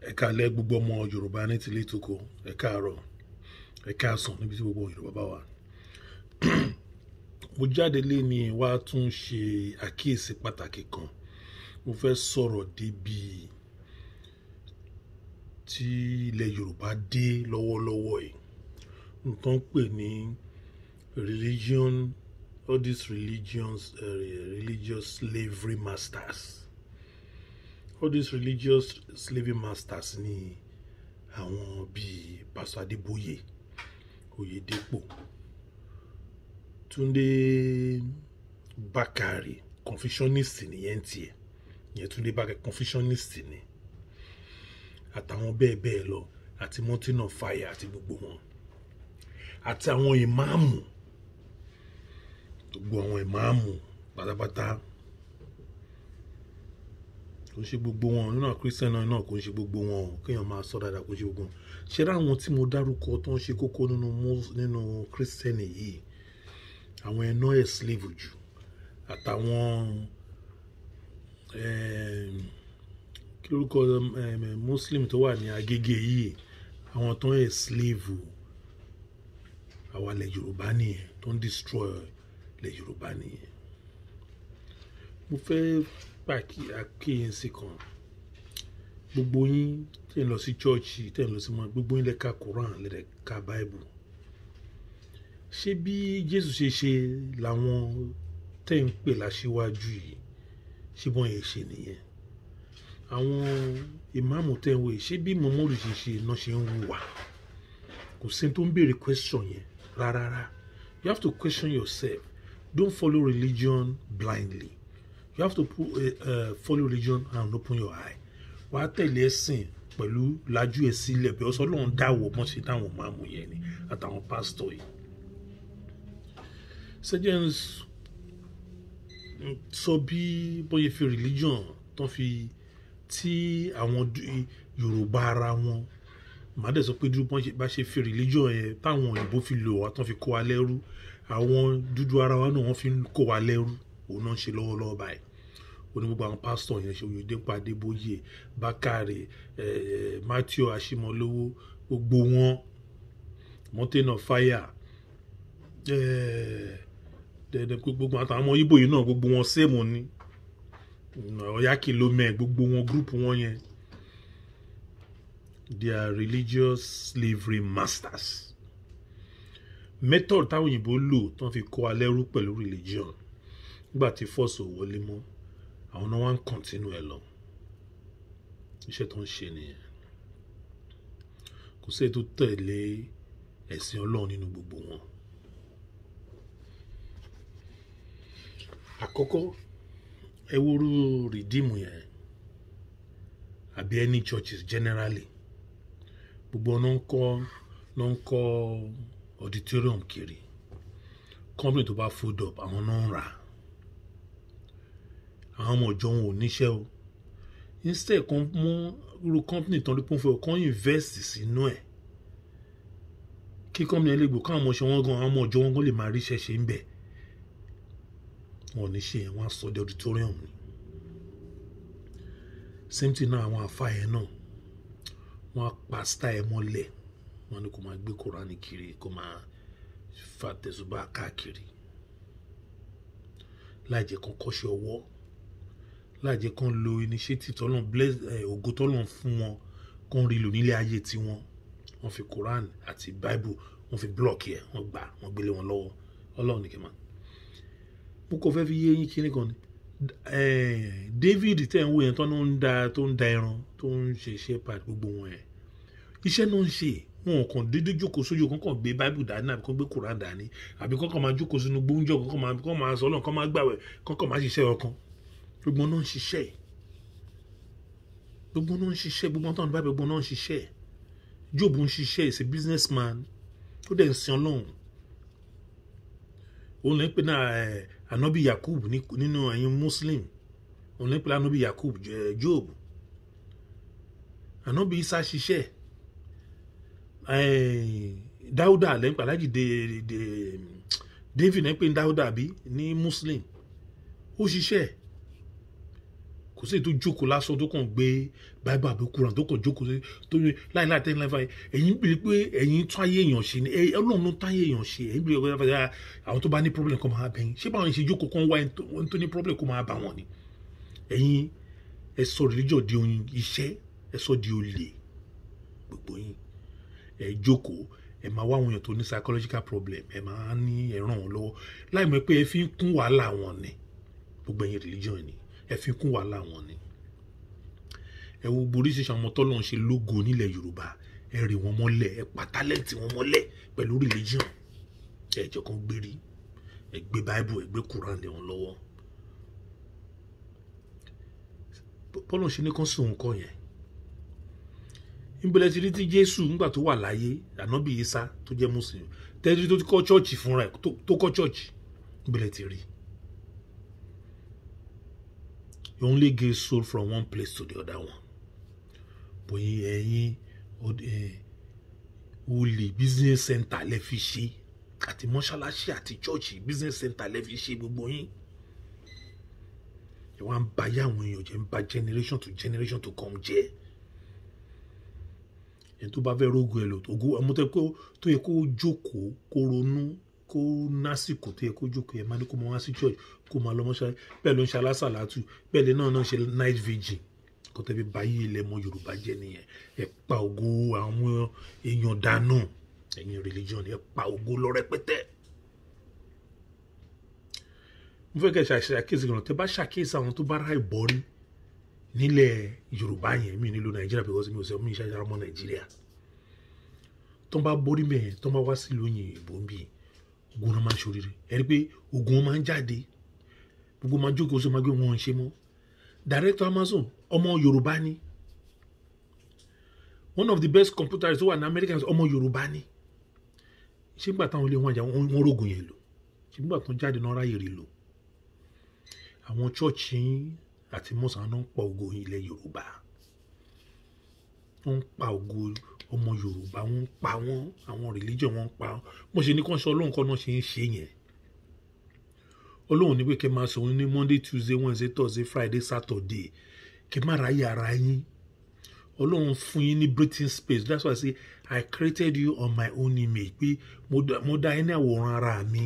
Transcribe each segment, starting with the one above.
Ẹ káalẹ́ gbogbo ọmọ Yorùbá ní tilé toko, ẹ káàárọ̀, ẹ káàsán níbi tí gbogbo Yorùbá bá wà. Mo jáde léni wá tún ṣe àkíyèsí pàtàkì kan. Mo fẹ́ sọ̀rọ̀ débi tí ilẹ̀ Yorùbá dé lọ́wọ́lọ́wọ́ yìí. Nǹkan pè ní religion, all these religious slavery masters. All these religious slavery masters ni àwọn bíi Pastor Adébóyè, Oyèdépò, Túndé Bákàrè, Confucianist nìyẹn tiẹ̀. Ìyẹn Túndé Bákàrè Confucianist ni. Àtàwọn bẹ́ẹ̀ bẹ́ẹ̀ lọ, àti Mountain of Fire àti gbogbo wọn. Àti àwọn ìmáàmù, gbogbo àwọn ìmáàmù pátápátá. Kò ń ṣe gbogbo wọn, nínú àwọn Christian náà kò ń ṣe gbogbo wọn, kéèyàn máa sọ dáadáa kò ń ṣe gbogbo wọn. Ṣé rí àwọn tí mo dárúkọ tó ń ṣe kókó nínú Christian yìí, àwọn ẹ̀nà ẹ̀ slave jù, àtàwọn kí lórúkọ Muslim tó wà ní Agége yìí, àwọn tó ń ẹ̀ slave àwa ilẹ̀ Yorùbá nìyẹn, tó ń destroy ilẹ̀ Yorùbá nìyẹn. Mo fẹ́ àkíyèsí kan. Gbogbo yín tẹ́ ń lọ sí chọ́ọ̀chì, tẹ́ ń lọ sí mọ́, gbogbo yín lẹ ka Quran, lẹ ka Bible. Ṣé bí Jésù ṣe làwọn tẹ́ ń pè láṣíwájú yìí, ṣé bọ́n yẹn ṣe nìyẹn? Àwọn ìmáàmù tẹ́ ń wò yìí, ṣé bí Muhammadu ṣe náà ṣe ń hùwà? Kò sí tó ń béèrè question yẹn rárá. You have to question yourself. Don't follow religion blindly. You have to follow religion and open your eye. Wà á tẹ̀lé ẹ̀sìn pẹ̀lú lajú ẹ̀ sílẹ̀ bí ọ̀sán Ọlọ́run dáwọ̀ mọ́ sí táwọn máàmù yẹn ni àtàwọn pásítọ̀ yìí. Surgeons sọ bí bóyá fi religion tán fi tí àwọn Yorùbá ara wọn, màá dẹ̀ sọ pé dúró bá ṣe fi religion yẹn táwọn òyìnbó fi lò wá tán fi kó wa lẹ́rú, àwọn dúdú ara wa náà wọ́n fi kó wa lẹ́rú. Òun náà ń ṣe lọ́wọ́lọ́wọ́ báyìí. Oní gbogbo àwọn pásítọ̀ yẹn ṣe Oyèdépò, Adébóyè, Bákàrè, Matthew Ashimolowo, gbogbo wọn, Mountain of Fire, gbogbo àtàwọn ọmọ Ìgbò yìí náà gbogbo wọn same ni. Ọ̀yá Kìlómẹ̀, gbogbo wọn group wọn yẹn. They are religious slavery masters. Method táwọn òyìnbó lò tán fi kó wa lẹ́rú pẹ̀lú religion. Nígbà tí force ò wọlé mọ́, àwọn náà wá ń continue ẹ̀ lọ. Iṣẹ́ tó ń ṣe nìyẹn. Kò sí èyí tó tẹ̀lé ẹ̀sìn Ọlọ́run nínú gbogbo wọn. Àkọ́kọ́, ẹ wúrú Redeem yẹn, àbí any churches generally. Gbogbo wọn náà ń kọ́ auditorium kiri. Company tó bá fold up, àwọn náà ń rà. Àwọn ọmọ ìjọ wọn ò níṣẹ́ o. Instead kan mú irú company tán rí pọ́n fẹ́ kan invest sínú ẹ̀. Kí company lè gbò káwọn ọmọ ṣe wọ́n gan, àwọn ọmọ ìjọ wọn gan lè máa ríṣẹ́ ṣe ń bẹ̀. Wọn ò ní ṣe yẹn, wọ́n á sọ di auditorium ni. Same thing náà àwọn àfáà yẹn náà. Wọ́n á pa style mọ́lẹ̀. Wọ́n ní kó máa gbé Kùránì kiri, kó máa fa tẹ̀sùbá káàkiri. Láì jẹ́ kán kọ́ṣẹ́ ọwọ́. Láì jẹ́ kán lo initiative tọ́lọ́run bless ògo tọ́lọ́run fún wọn, kán rí lò nílé ayé tiwọn. Wọ́n fi Quran àti Bible, wọ́n fi block ẹ̀, wọ́n gbélé wọn lọ́wọ́. Ọlọ́run ní kí n máa. Mo kò fẹ́ fi yé yín kíní kan ni. David tẹ́ ń wò yẹn tó ń da ẹran, tó ń ṣe shepherd gbogbo wọn yẹn. Iṣẹ́ náà ń ṣe. Wọn kàn dédé jókòó sójú kankan gbé Bible dání àbí kàn gbé Quran dání àbí kankan máa jókòó sínú gbóúnjọ kankan máa sọ Ọlọ́run, kankan máa gbàwẹ̀, kankan máa ṣiṣẹ́ ọkàn. Gbogbo náà ń ṣiṣẹ́. Gbogbo náà ń ṣiṣẹ́. Gbogbo náà ń bá gbogbo náà ń ṣiṣẹ́. Job ń ṣiṣẹ́, is a businessman. Ó dẹ̀ ń sin Ọlọ́run. Òun lè pè náà Ànábì Yakub nínú ẹ̀yin Muslim. Òun lè pè Ànábì Yakub Job. Ànábì Isa ṣiṣẹ́. Dáúdà lẹ́yìn pàlájì David lẹ́yìn pé Dáúdà bí ní Muslim. Ó ṣiṣẹ́. kò sí èyí tó jókòó lásán tó kàn gbé Bible àbí Quran tó kàn jókòó sí tó ní láìláì tẹ́lẹ̀ láìláì ẹ̀yin bìrì pé ẹ̀yin tún ayé èèyàn ṣe ni Ọlọ́run ló tún ayé èèyàn ṣe ẹ̀yin bìrì pé àwọn tó bá ní problem kó máa bẹ̀yìn ṣé báwọn ṣe jókòó kan wá ẹni tó ní problem kó máa bá wọn ni ẹ̀yin ẹ sọ religion di oyin iṣẹ́ ẹ sọ di olè gbogbo yín ẹ jókòó ẹ máa wá àwọn èèyàn tó ní psychological problem ẹ máa ní ẹ ràn wọn lọ́wọ́ láì mọ̀ pé ẹ fi ń kún wàhálà wọn ni gbogbo ẹ̀yin religion ni ẹ fi ń kún wàhálà wọn ni ẹ wo oríṣiríṣi àwọn ọmọ tọ́lọ́ ń ṣe lógo nílẹ̀ Yorùbá ẹ rì wọ́n mọ́lẹ̀ ẹ pa tálẹ́ǹtì wọn mọ́lẹ̀ pẹ̀lú religion ẹ jẹ́ kán gbérí ẹ gbé Bible ẹ gbé Quran lé wọn lọ́wọ́ bọ́lọ̀ ṣe ní kán sùn nǹkan yẹn ìbẹ̀lẹ̀ ti rí tí Jésù nígbà tó wà láyé ànábì Ìsá tó jẹ́ Muslim tẹ́tí tó kọ́ chọ́ọ̀chì fúnra ẹ̀ tó kọ́ chọ́ọ̀chì ìbẹ̀lẹ̀ ti rí you only give soul from one place to the other one bóyin ẹ̀yin olè business center lẹ fi ṣe àti mọ́ṣáláṣí àti chọ́ọ̀chì business center lẹ fi ṣe gbogbo yín ẹ wá ń ba yá àwọn èèyàn jẹ́ ń ba generation to come jẹ́ ẹni tó bá fẹ́ rógo ẹ lò ògo ọmọdé tó yẹ kó jókòó kó ronú kó násìkò tó yẹ kó jókòó ẹ máa ní kó máa wá sí church kó máa lọ mọ́ṣáláṣí bẹ́ẹ̀ ló ń ṣe alásàlátù bẹ́ẹ̀ lè náà ṣe night vigil kó tẹ́bi báyìí ilẹ̀ mọ́ Yorùbá jẹ́ nìyẹn ẹ pa ògo àwọn èèyàn dànù ẹ̀yin religion ẹ pa ògo lọ rẹpẹtẹ. mo fẹ́ kẹ́ ṣàkíyèsí kan tẹ́ bá ṣàkíyèsí àwọn tó bá ra ìbọrí nílẹ̀ Yorùbá yẹn mi nílò Nàìjíríà because mi ò sọ mi ìṣàjára ọmọ Nàìjíríà tó ń bá borí mẹ́ẹ̀ tó ń bá wá sílùú òyìnbó ń bì ogun náà máa ń ṣoríire ẹ rí pé ogun máa ń jáde gbogbo máa jókòó sí máa gbé wọn ṣe mọ́ director Amazon ọmọ Yorùbá ni one of the best computers tó wà ní America ọmọ Yorùbá ni ṣé nígbà táwọn ilé wọn jà wọn rógun yẹn lò ṣé nígbà tó ń jáde náà ráyè rí lò àwọn chọ́ọ̀chì àti mọ́sán náà ń pa ògo ilẹ̀ Yorùbá wọ́n ń pa ògo ọmọ Yorùbá wọ́n ń pa wọ́n àwọn religion wọ́n ń pa wọ́n mo ṣe ní kàn ṣe Ọlọ́run kan náà ṣe ń ṣe yẹn Ọlọ́run ní pé kẹ́ máa sọ ní Monday Tuesday Wednesday Thursday Friday Saturday kẹ́ má ráyè ara yín Ọlọ́run fún yín ní breathing space that's why I say I created you on my own image pé mo dá yín ní àwòrán ara mi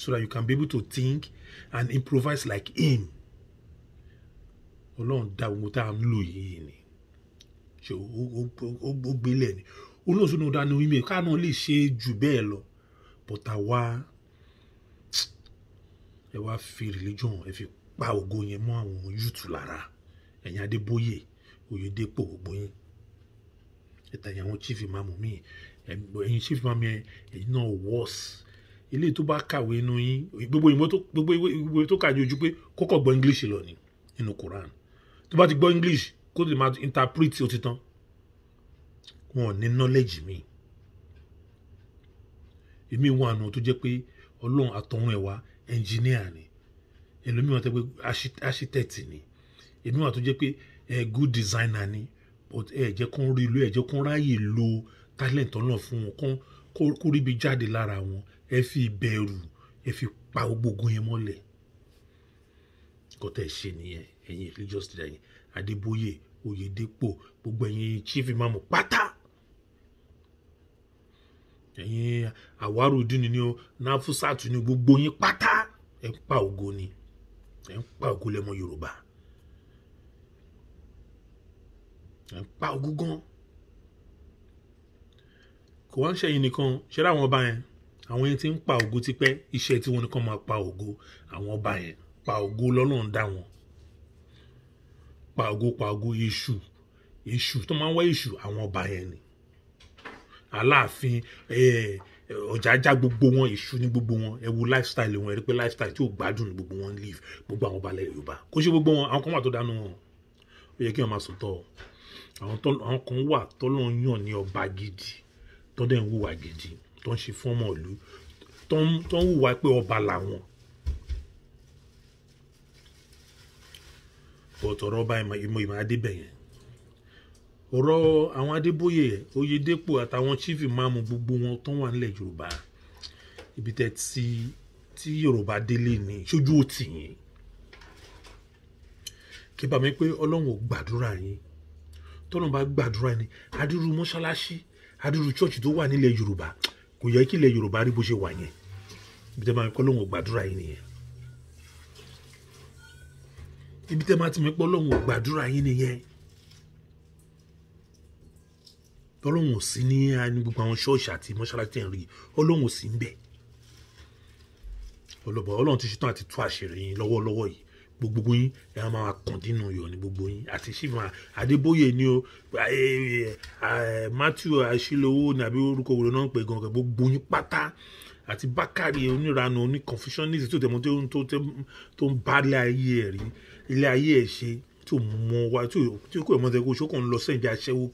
so that you can be able to think and improvise like him Ọlọ́run dá gbogbo tá à ń lò yìí ni ṣe ó gbélé ni olóòṣù náà dá ní wíwí ká náà lè ṣe jù bẹ́ẹ̀ lọ but àwa ẹ wá fi religion ẹ fi pa ògo yẹn mọ́ àwọn youth lára ẹ̀yin Adébóyè Oyèdépò gbogbo yín ẹ̀tàyà àwọn chief imam mi ẹ̀yin chief imam yẹn ẹ̀yin náà worse ilé tó bá kàwé inú yín gbogbo ìwé tó kàwé ojú pé kọ́kọ́ gbọ́ English lọ ni nínú Quran tó bá ti gbọ́ English kó lè máa interpret ó ti tán wọn ò ní knowledge mi èmi wọn àná tó jẹ́ pé Ọlọ́run àtọ̀run ẹ̀ wá engineer ni ẹlòmíràn tẹ́ pé architect ni èmi wọn tó jẹ́ pé good designer ni but ẹ jẹ́ kó rí ìlú ẹ jẹ́ kó ráyè lo talent Ọlọ́run fún wọn kó rí bí jáde lára wọn ẹ fi bẹ̀rù ẹ fi pa gbogbo yẹn mọ́lẹ̀ kó tẹ̀ ṣe nìyẹn ẹ̀yin religious leader yẹn Adébóyè Oyèdépò gbogbo ẹ̀yin chief imam pátá ẹ̀yin Àwárùdín ni o Náfúsàtù ni gbogbo yín pátá ẹ ń pa ògo ni ẹ ń pa ògo lẹ́mọ Yorùbá ẹ ń pa ògo gan kò wá ń ṣẹ̀yìn nìkan ṣe láwọn ọba yẹn àwọn yẹn ti ń pa ògo tipẹ́ iṣẹ́ tí wọ́n ní kàn máa pa ògo àwọn ọba yẹn pa ògo lọ́lọ́run dá wọn pa ògo èṣù tó máa ń wá èṣù àwọn ọba yẹn ni Aláàfin Ọ̀jájá gbogbo wọn èṣù ní gbogbo wọn ẹ wo lifestyle wọn ẹ rí pé lifestyle tí ò gbádùn ní gbogbo wọn live gbogbo àwọn ọba ilẹ̀ Yorùbá kó ṣe gbogbo wọn àwọn kan wà tó dánú wọn ó yẹ kí wọn máa sòtọ́ àwọn kan wà tọ́lọ́ yàn ní ọba gidi tó dẹ̀ ń hùwà gidi tó ń ṣe fún ọmọ ìlú tó ń hùwà pé ọba làwọn ọ̀tọ̀rọ̀ ọba ìmọ̀ adébẹ̀ yẹn ọ̀rọ̀ àwọn Adébóyè Oyèdépò àtàwọn chief imam gbogbo wọn tó wà nílẹ̀ Yorùbá ibi tẹ́ tí Yorùbá délé ní sójú òtì yẹn kí bá mi pé Ọlọ́run ò gbàdúrà yín tọ́lọ́run bá gbàdúrà yín adúrú mọ́ṣáláṣí adúrú chọ́ọ̀chì tó wà nílẹ̀ Yorùbá kò yẹ kí ilẹ̀ Yorùbá rí bó ṣe wà yẹn ibi tẹ́ máa ń pẹ́ Ọlọ́run ò gbàdúrà yín nìyẹn ibi tẹ́ máa ti mi pẹ́ Ọlọ́run ò gbàdúrà yín nìyẹn Ọlọ́run ò sí ní gbogbo àwọn ṣọ́ọ̀ṣì àti mọ́ṣáláṣí tẹ̀ ń rí Ọlọ́run ò sí ń bẹ̀ Ọlọ́run ti ṣetán àti tú àṣírí yín lọ́wọ́lọ́wọ́ yìí gbogbo yín ẹ máa kàn dínú yọ ní gbogbo yín àti ṣífà Adébóyè ni o Matthew Àṣìlówó ní àbí orúkọ wo náà ń pè gangan gbogbo yín pátá àti Bákàrí onírànú oní confucianist tó tẹmọ tó ń bá ilé ayé ẹ rí ilé ayé ẹ ṣe tó mọ wá tí kò mọ tẹkọ ṣókò ń lọ sẹ́yìn bí aṣẹ́wó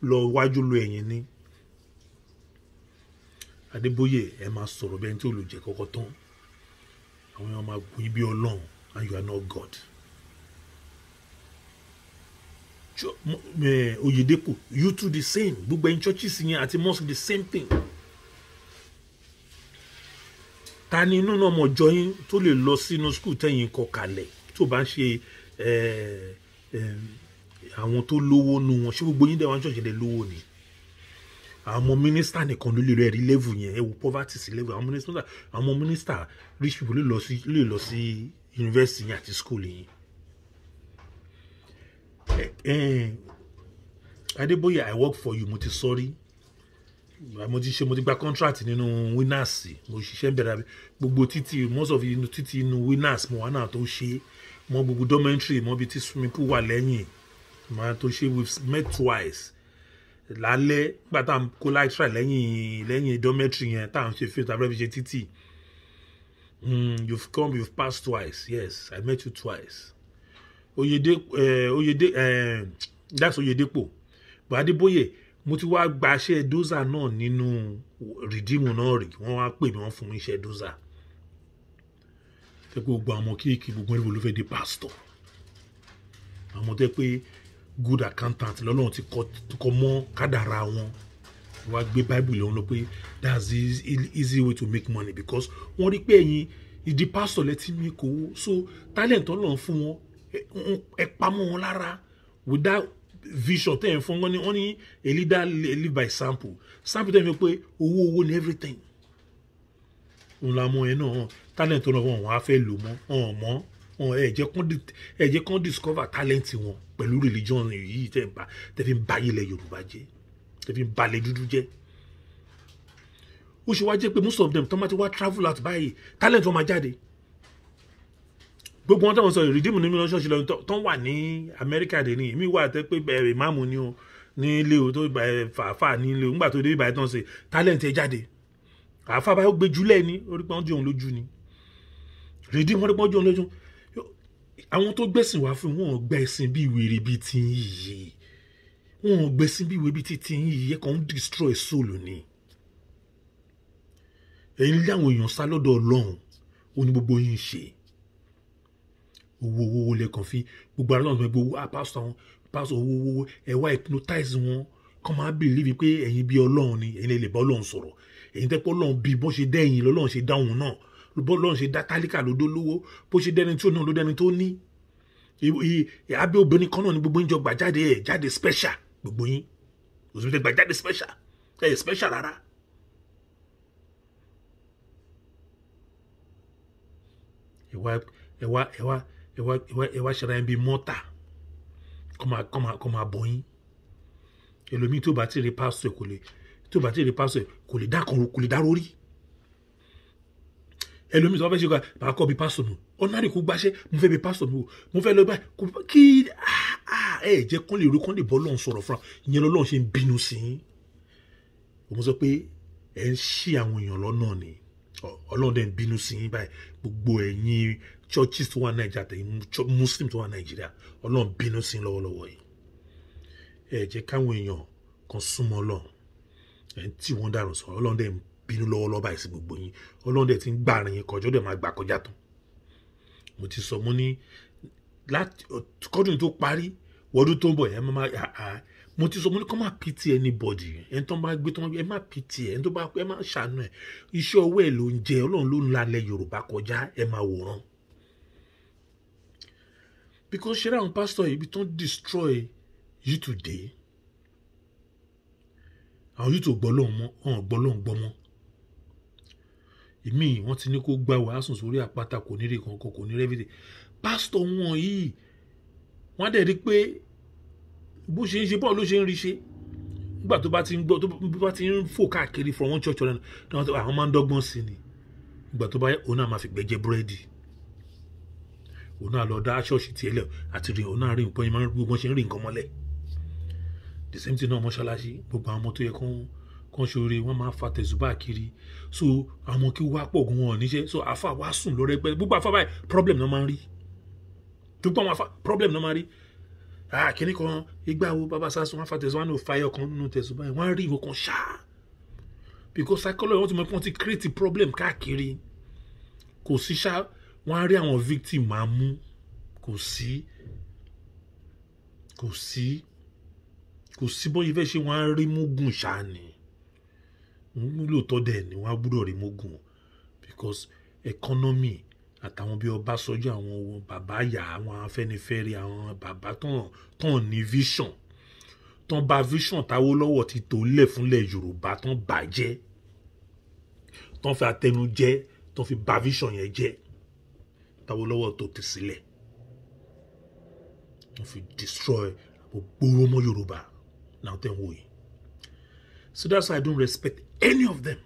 lọ wájú lọ ẹ̀yìn ni Adébóyè ẹ máa sọ̀rọ̀ bẹ́ẹ̀ tí olùjẹ kọ́kọ́ tán àwọn èèyàn máa gbóyin bí Ọlọ́run and you are not God. Oyedepo, you too the same. Gbogbo in churches yẹn àti mosque the same thing. Ta ni inú náà mọ̀ jọyín tó lè lọ sínú school tẹ̀yìn kọ kalẹ̀ tó bá ń ṣe àwọn tó lówó nu wọn ṣé gbogbo yín dẹ̀ wọ́n church dẹ̀ lówó ni. Àwọn minister nìkan ló lè rẹ̀ rí level yẹn ẹ wo poverty sí level àwọn minister rich people lè lọ sí university yẹn àti school yẹn. Adébóyè I work for you mo ti sorry mo ti gba contract nínú winners mo ṣiṣẹ́ bẹ̀rẹ̀ gbogbo títì most of inú títì inú winners mo wà náà tó ṣe mo gbogbo dormitory mo bi tí swimming pool wà lẹ́yìn mo tó ṣe we've met twice lálẹ́ nígbà tá à ń kó láìtra lẹ́yìn dormitory yẹn tá à ń ṣe fíìmù tàbí ṣe títì you've passed twice yes I met you twice that's Oyedepo but Adébóyè mo ti wá gba iṣẹ́ doza náà nínú rìdíìmù náà rí wọ́n wá pè mí wọ́n fún mi iṣẹ́ doza tẹ́ pé gbogbo àwọn kéèkì gbogbo ẹ̀rọ ló fẹ́ di pastor àwọn tẹ́ pé good accountant lọ́lọ́run ti kọ́ mọ́ kádàrá wọn wá gbé bible lọ́wọ́ lọ pé that's the easy way to make money because wọ́n rí pé ẹ̀yin ìdí pastor lẹ́tí mi kò wó so talent ọlọ́run fún wọn ẹ pamọ́ wọn lára without vision tẹ́ ẹ̀ fún wọn ni wọ́n ní a leader live by sample tẹ́ ẹ̀ fi pé owó ni everything òun la mọ ẹ náà talent ọlọ́run wọn á fẹ́ lò mọ́ ẹ jẹ́ kán discover talent wọn pẹ̀lú religion yìí tẹ́ fi ń ba ilẹ̀ Yorùbá jẹ́ tẹ́ fi ń balẹ̀ dúdú jẹ́ ó ṣe wá jẹ́ pé most of them tó máa ti wá travel out báyìí talent wọn máa jáde gbogbo wọn táwọn sọ ìrìdíìmù ní mílíọ̀nù ṣọ́ọ̀ṣì lọ tó wà ní Amẹ́ríkà dé ní èmi wà tẹ́ pé bẹ̀rẹ̀ ìmáàmù ni o ní ilé o tó fàáfà ní ilé o ńgbà tó dé ìbàdàn tán ṣe talent ẹ jáde àáfà báyọ̀ gbé jùlẹ̀ ní orí pé wọ́n di òun lójú ni ìrìdíìmù wọn rí pé wọ́n di òun lójú àwọn tó gbẹ̀sìn wá fún wọn gbẹ̀sìn bí wèrè bíi ti yìí wọn gbẹ̀sìn bí wèrè bíi ti yìí kàn ń destroy soul ni ẹ̀yin lé àwọn èèyàn sá lọ́dọ̀ Ọlọ́run ó ní gbogbo yín ṣe owó lẹ́kàn fi gbogbo ara lọ́nà gbogbo pásọ̀ owó ẹ̀wá hypnotize wọn kàn máa believe pé ẹ̀yin bí Ọlọ́run ni ẹ̀yin lè bá Ọlọ́run sọ̀rọ̀ ẹ̀yin tẹ́ pé Ọlọ́run bí bó ṣe dẹ́yìn lọ́lọ́run ṣe dáhùn náà bọ́lọ́run ṣe dá tálíkà ló dó lówó bó ṣe dẹ́ni tó náà ló dẹ́ni tó ní abẹ́ obìnrin kan náà ni gbogbo yín jọ gbà jáde special gbogbo yín òṣèlú gbà jáde special special rárá. ẹwà ṣẹlẹ̀ ẹ̀ bí mọ́tà kọ́ máa bọ̀ yín ẹlòmíì tó bá ti rí pásítọ̀ kò lè dá rórí ẹlòmíì tó bá fẹ́ ṣe bá kọ́ bí pásítọ̀ nù ọ̀nàdì kò gbàṣẹ́ mo fẹ́ bí pásítọ̀ nù mo fẹ́ lọ báyìí kí ẹ jẹ́ kán lè rí kán lè bọ́ lọ́hùn sọ̀rọ̀ fúnra ìyẹn lọ́hùn ṣe ń bínú sí i mo sọ pé ẹ ń ṣí àwọn èèyàn lọ́nà ni Ọlọ́run dẹ̀ ń bínú sí i báyìí gbogbo ẹ̀yin churches tó wà Nàìjíríà tẹ̀yìn Muslim tó wà Nàìjíríà Ọlọ́run bínú sí i lọ́wọ́lọ́wọ́ yìí ẹ jẹ́ káwọn èèyàn kan súnmọ́ Ọlọ́run ẹ̀ ń tí wọ́n dàrú sọ Ọlọ́run dẹ̀ ń bínú lọ́wọ́lọ́wọ́ báyìí sí gbogbo yín Ọlọ́run dẹ̀ ti ń gbà rìn yín kọjọ́ dẹ̀ máa gbà kọjá tán mo ti sọ mo ní láti kọ́dún tó parí wọ́dún tó ń bọ̀ ẹ̀ máa mo ti sọ mo ní kọ́ máa pity anybody ẹni tó bá gbé tó ẹ má pity ẹni tó bá ẹ má ṣàánú ẹ iṣẹ́ ọwọ́ ẹ ló ń jẹ Ọlọ́run ló ń lalẹ̀ Yorùbá kọjá ẹ máa wòran because ṣe ráwọn pastor ibi tó ń destroy you today àwọn yìí tó gbọ́ lóhùn mọ́ ọ̀hún gbọ́ lóhùn gbọ́ mọ́ ìmí wọ́n ti ní kó gbá wàásùn sórí àpáta kò ní rí kankan kò ní rẹ́fìdì pásítọ̀ wọn yìí wọ́n á dẹ̀ rí pé bó ṣe ń ṣe bọ́ọ̀ ló ṣe ń rí ṣe nígbà tó bá ti ń gbọ́ tó bá ti ń fò káàkiri from one church to another àwọn máa ń dọ́gbọ́n sí ni nígbà tó bá yẹ òun náà máa fi gbẹ́jẹ́ búrẹ́dì òun náà lọ dá ṣọ́ọ̀ṣì tiẹ̀ lẹ̀ àti rí òun náà rí nǹkan yẹn máa ń gbogbo ṣe ń rí nǹkan mọ́lẹ̀ the same thing náà mọ́ṣáláṣí gbogbo àwọn ọmọ tó yẹ kán ṣoore wọ́n máa fa tẹ̀sùbá kiri so àwọn kí wá pọ̀ gan wọn níṣẹ́ so àfa wá sùn lórí ẹgbẹ́ gbogbo àfa báyìí problem náà máa ń rí gbogbo àwọn àfa problem náà máa ń rí kìnnì kan ìgbà wo bàbá sásùn wọn fa tẹ̀sùbá ní òfàyọ kan nínú tẹ̀sùbá yìí wọ́n á rí ìwọ kan ṣáà because psychology wọ́n ti mọ̀ pé wọ́n ti create problem káàkiri kò sí ṣá wọ́n á rí àwọn victim máa mú kò sí bóyá fẹ́ ṣe wọ́n á rí mógùn ṣáà ni lóòótọ́ dẹ̀ ni wọ́n á gbúdọ̀ rí mógùn because economy àtàwọn bí Ọbásanjọ́ àwọn bàbá yà àwọn Afẹ́nifẹ́re àwọn bàbá tán ní vision tán bá vision t'Awólọ́wọ̀ ti tò lẹ̀ fúnlẹ̀ Yorùbá tán bàjẹ́ tán fi àtẹnujẹ́ tán fi bà vision yẹn jẹ́ t'Awólọ́wọ̀ tó ti sílẹ̀ tán fi destroy gbogbo ọmọ Yorùbá náà tẹ̀ ń wò yìí so that's why I don't respect any of them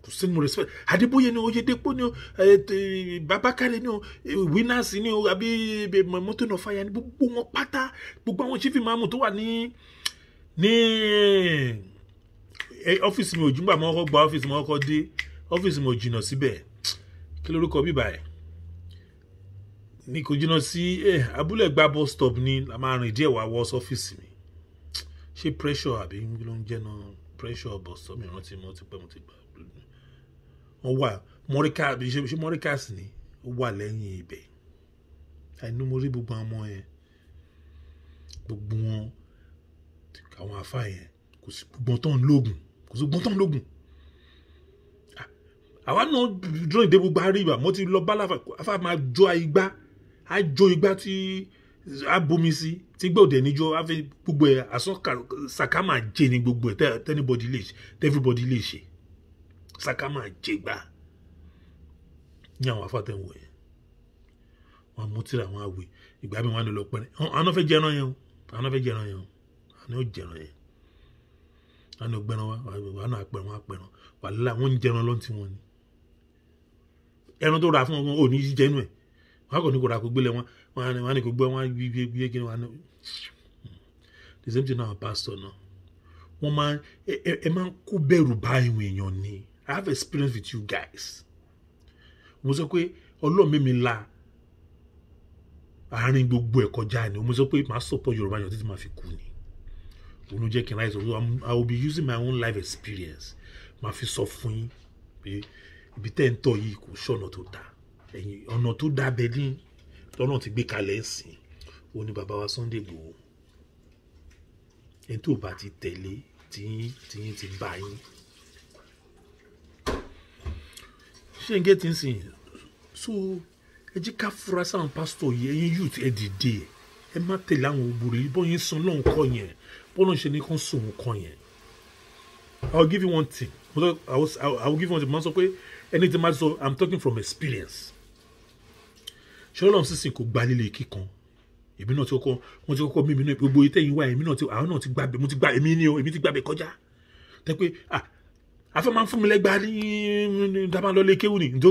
kò sí mo respect Adébóyè ni Oyèdépò ni o Babakare ni o Winners ni o àbí Mountain of Fire ni gbogbo wọn pátá gbogbo àwọn chief imam tó wà ní ọ́fíìsì mi ò jùmọ̀ àmọ́ ọkọ̀ gba ọ́fíìsì mi ọkọ̀ dé ọ́fíìsì mi ò jìnnà síbẹ̀ kí lórúkọ bíbá ẹ̀ ní kò jìnnà sí abúlé gba bus stop ni a máa rìn díẹ̀ wá wọ́ ọ́fíìsì mi ṣé pressure àbí ló ń jẹ́ náà pressure bus stop mi rántí mo ti gbà wọ́n wà mọ́ríkà ṣe mọ́ríkà sí ni ó wà lẹ́yìn ibẹ̀ àìní mo rí gbogbo àwọn ọmọ yẹn gbogbo wọn àwọn àfáà yẹn kò sí gbogbo tán lóògùn kò sí gbogbo tán lóògùn àwa náà dúró ìdè gbogbo àríwá mo ti lọ bá láfa máa jó igbá tí a bomi sí tí gbọ́dọ̀ níjọ́ àfi gbogbo ẹ̀ àsán sàkámà jẹ́ ní gbogbo ẹ̀ everybody lè ṣe sàkámà jẹ́ gbà ní àwọn afáàtẹ̀ wọ̀ yẹn wọn mú tíra wọn àwẹ̀ ìgbà mi wọn lọ pẹ́rẹ́ àwọn náà fẹ́ jẹran yẹn o àwọn náà jẹran yẹn àwọn náà gbẹran wa wọn náà pẹ̀ràn wọn àpẹ̀ràn wàhálà wọn ń jẹran lọ́n tí wọn ni ẹran tó ra fún wọn ò ní jẹ́ inú ẹ̀ wọn kò ní kó ra kó gbélé wọn wọn ní kó gbé wọn gbé kí wọn the same thing náà pastor náà wọn máa ẹ máa ń kó bẹ̀rù bá ìwọ̀n èèyàn ni I have experience with you guys mo sọ pé ọlọ́run mi la àárín gbogbo ẹ̀ kọjá ni mo sọ pé màá support Yorùbá yàn títí màá fi kú ni òun jẹ́ kí n ráyè sọ I will be using my own life experience màá fi sọ fún yín pé ibi tẹ́ ń tọ̀ yìí kò ṣọ̀nà tó dáa ẹ̀yìn ọ̀nà tó dáa bẹ́ẹ̀ ní lọ́nà ti gbé kalẹ̀ ń sìn òun ni bàbá wa Sunday Igboho ẹni tó bá ti tẹ̀lé tiyín ti bá yín ṣé n gé tí ń sìn so ẹ jí ká fura sáwọn pásítọ̀ yìí ẹ̀yin youth ẹ dìde ẹ má tẹ̀lé àwọn ògbòrò yìí bọ́ yín san lọ́hùn kọ́ yẹn bọ́lá ṣe ní kán sòun kọ́ yẹn I will give you one thing I will give you one thing máa sọ pé ẹni tí máa sọ I'm talking from experience ṣé ọlọ́run sísìn kò gba líle kíkan èmi náà wọ́n ti kọ́kọ́ mímí náà gbogbo ìtẹ̀yìn wá èmi náà àwọn náà ti gbàgbé mo ti gbà èmi ti gbàgbé kọjá tẹ́ pé afẹ́ máa ń fún mi lẹ́gbàá ní dábàá lọ́lé kéwù ni tó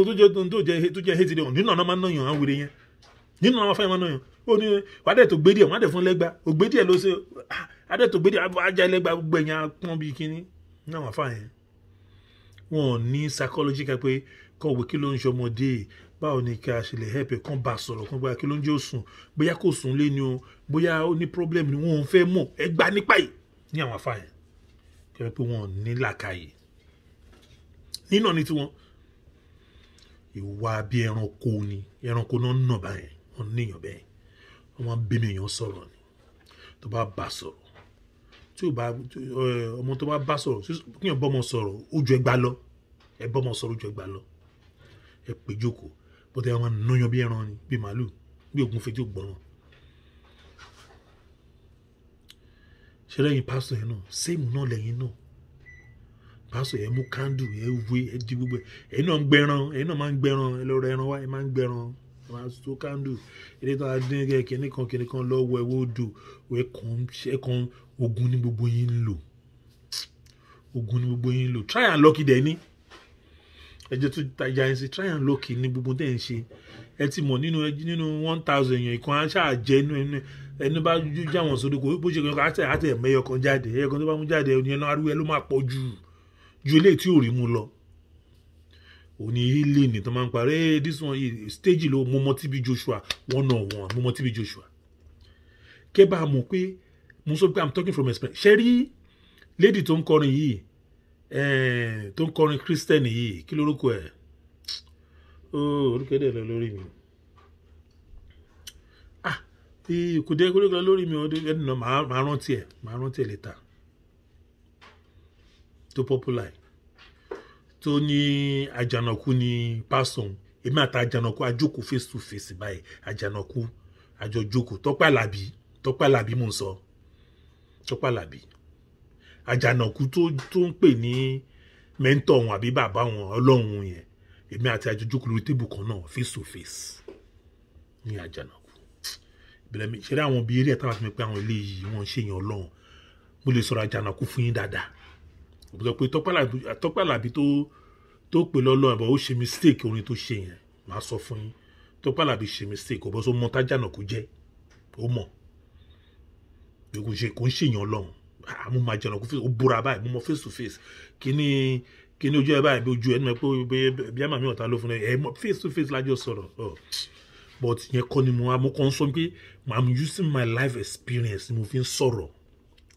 jẹ́ hétí dẹ̀ nínú ọ̀nà máa ń náyàn àwọn wèrè yẹn nínú àwọn afẹ́ máa ń náyàn ó ní wàdẹ̀ tó gbé díẹ̀ wọ́n á dẹ̀ fún lẹ́gbàá ògbé díẹ̀ ló ṣe adẹ̀ tó gbé díẹ̀ ajá lẹ́gbàá gbogbo ẹ̀yìn apọ́n bíi kínní ní àwọn afá yẹn wọn ò ní psychological pé kọ̀wé kí ló ń ṣọmọdé báwo ni ká ṣe lè help ẹ̀ kán bá sọ̀rọ̀ kán gbá kí ló ń jẹ́ òsùn bóyá kò sùn lé ni o bóyá ó ní problem ni wọn ò fẹ́ mọ̀ ẹ gbá nípa yìí ní àwọn afá yẹn kẹ́rẹ́ pé wọn ò ní làkàyè nínà ní tiwọn ìwà bí ẹranko náà nà báyẹn wọn níyàn bẹ́ẹ̀ wọn máa ń bínú èèyàn sọ̀rọ̀ ni tó bá bá sọ̀rọ̀ tí ò bá ọmọ tó bá bá sọ̀rọ̀ kíyàn bọ́mọ sọ̀rọ̀ ojú ẹgbà lọ ẹ bọ́mọ sọ̀rọ̀ ojú ẹgbà lọ ẹ pè jókòó bọ́tẹ́ wọn náyàn bí ẹran ni bí màálù bí ògùn fetí ògbọ́ràn ṣe lẹ́yìn pásítọ̀ yẹn náà same náà lẹ́yìn náà pásítọ̀ yẹn mú kándù ẹ wé ẹ di gbogbo ẹ̀yin náà ń gbẹran ẹ̀yin náà máa ń gbẹran ẹ lọ rẹ ẹran wá ẹ máa ń gbẹran ẹ máa tó kándù ilé tó a dín kíní kan lọ́wọ́ ẹ wọ́ọ̀dù ẹ kàn ogun ní gbogbo yín ń lò ogun ní gbogbo yín ń lò try and lucky dẹ̀ ní ẹjẹ tó tajà ẹ sí try and lucky ní gbogbo tẹ̀ ń ṣe ẹ ti mọ̀ nínú 1000 èèyàn ìkan aṣáà jẹ́ ẹni bá já wọn sódò kò bó ṣe kàn àti ẹ̀mẹ́yọ kan jáde ẹ̀yọ kan tó bá mú jáde ẹni ẹnu arúgbó ẹ ló máa pọ̀ ju eléyìí tí ò rí mú lọ òní ilé ní tó máa ń parí this one yìí stage ló mo mọ TB Joshua 101 mo mọ TB Joshua kẹ́ bá mọ̀ pé mo sọ pé I'm talking from experience ṣe rí lady tó ń kọrin yìí tó ń kọrin Christian yìí kí lórúkọ ẹ̀ orúkọ ẹ̀dẹ̀ lọ lórí mi kò dé kó lọ lórí mi ẹni náà máa rántí ẹ̀ later tó popular tó ní Àjànàkú ní pásọ̀ èmi àti Àjànàkú àjókòó face to face báyìí Àjànàkú àjọjókòó Tọ́pẹ́ Àlàbí mò ń sọ Tọ́pẹ́ Àlàbí Àjànàkú tó ń pè ní mẹ́ńtọ̀ wọn àbí bàbá wọn ọlọ́run yẹn èmi àti àjọjókòó lórí tébù kan náà face to face ní Àjànàkú ìbílẹ̀ mi ṣe rí àwọn bíi eré ẹ̀ta àti mi pé àwọn eléyìí wọ́n ń ṣèyàn ọlọ́run mo lè sọ̀rọ̀ Àjànàkú fún yín dáadáa òbúdọ̀ pé Tọ́pẹ́ Àlàbí tó pè lọ́lọ́run àbọ̀ ó ṣe mistake orin tó ṣe yẹn màá sọ fún yín Tọ́pẹ́ Àlàbí ṣe mistake ọ̀bọ̀ sọ mọ t'Àjànàkú jẹ́ ó mọ̀ kò ń ṣèyàn ọlọ́run àmú máa Àjànàkú ó búra báyìí mo mọ face to face kíní ojú ẹ báyìí bí ojú ẹ ní pé bí àmà mi ọ̀tá ló fún ẹ face to face lájọ sọ̀rọ̀ but yẹn kọ́ ni mo kàn ń sọ pé I'm using my life experience mo fi ń sọ̀rọ̀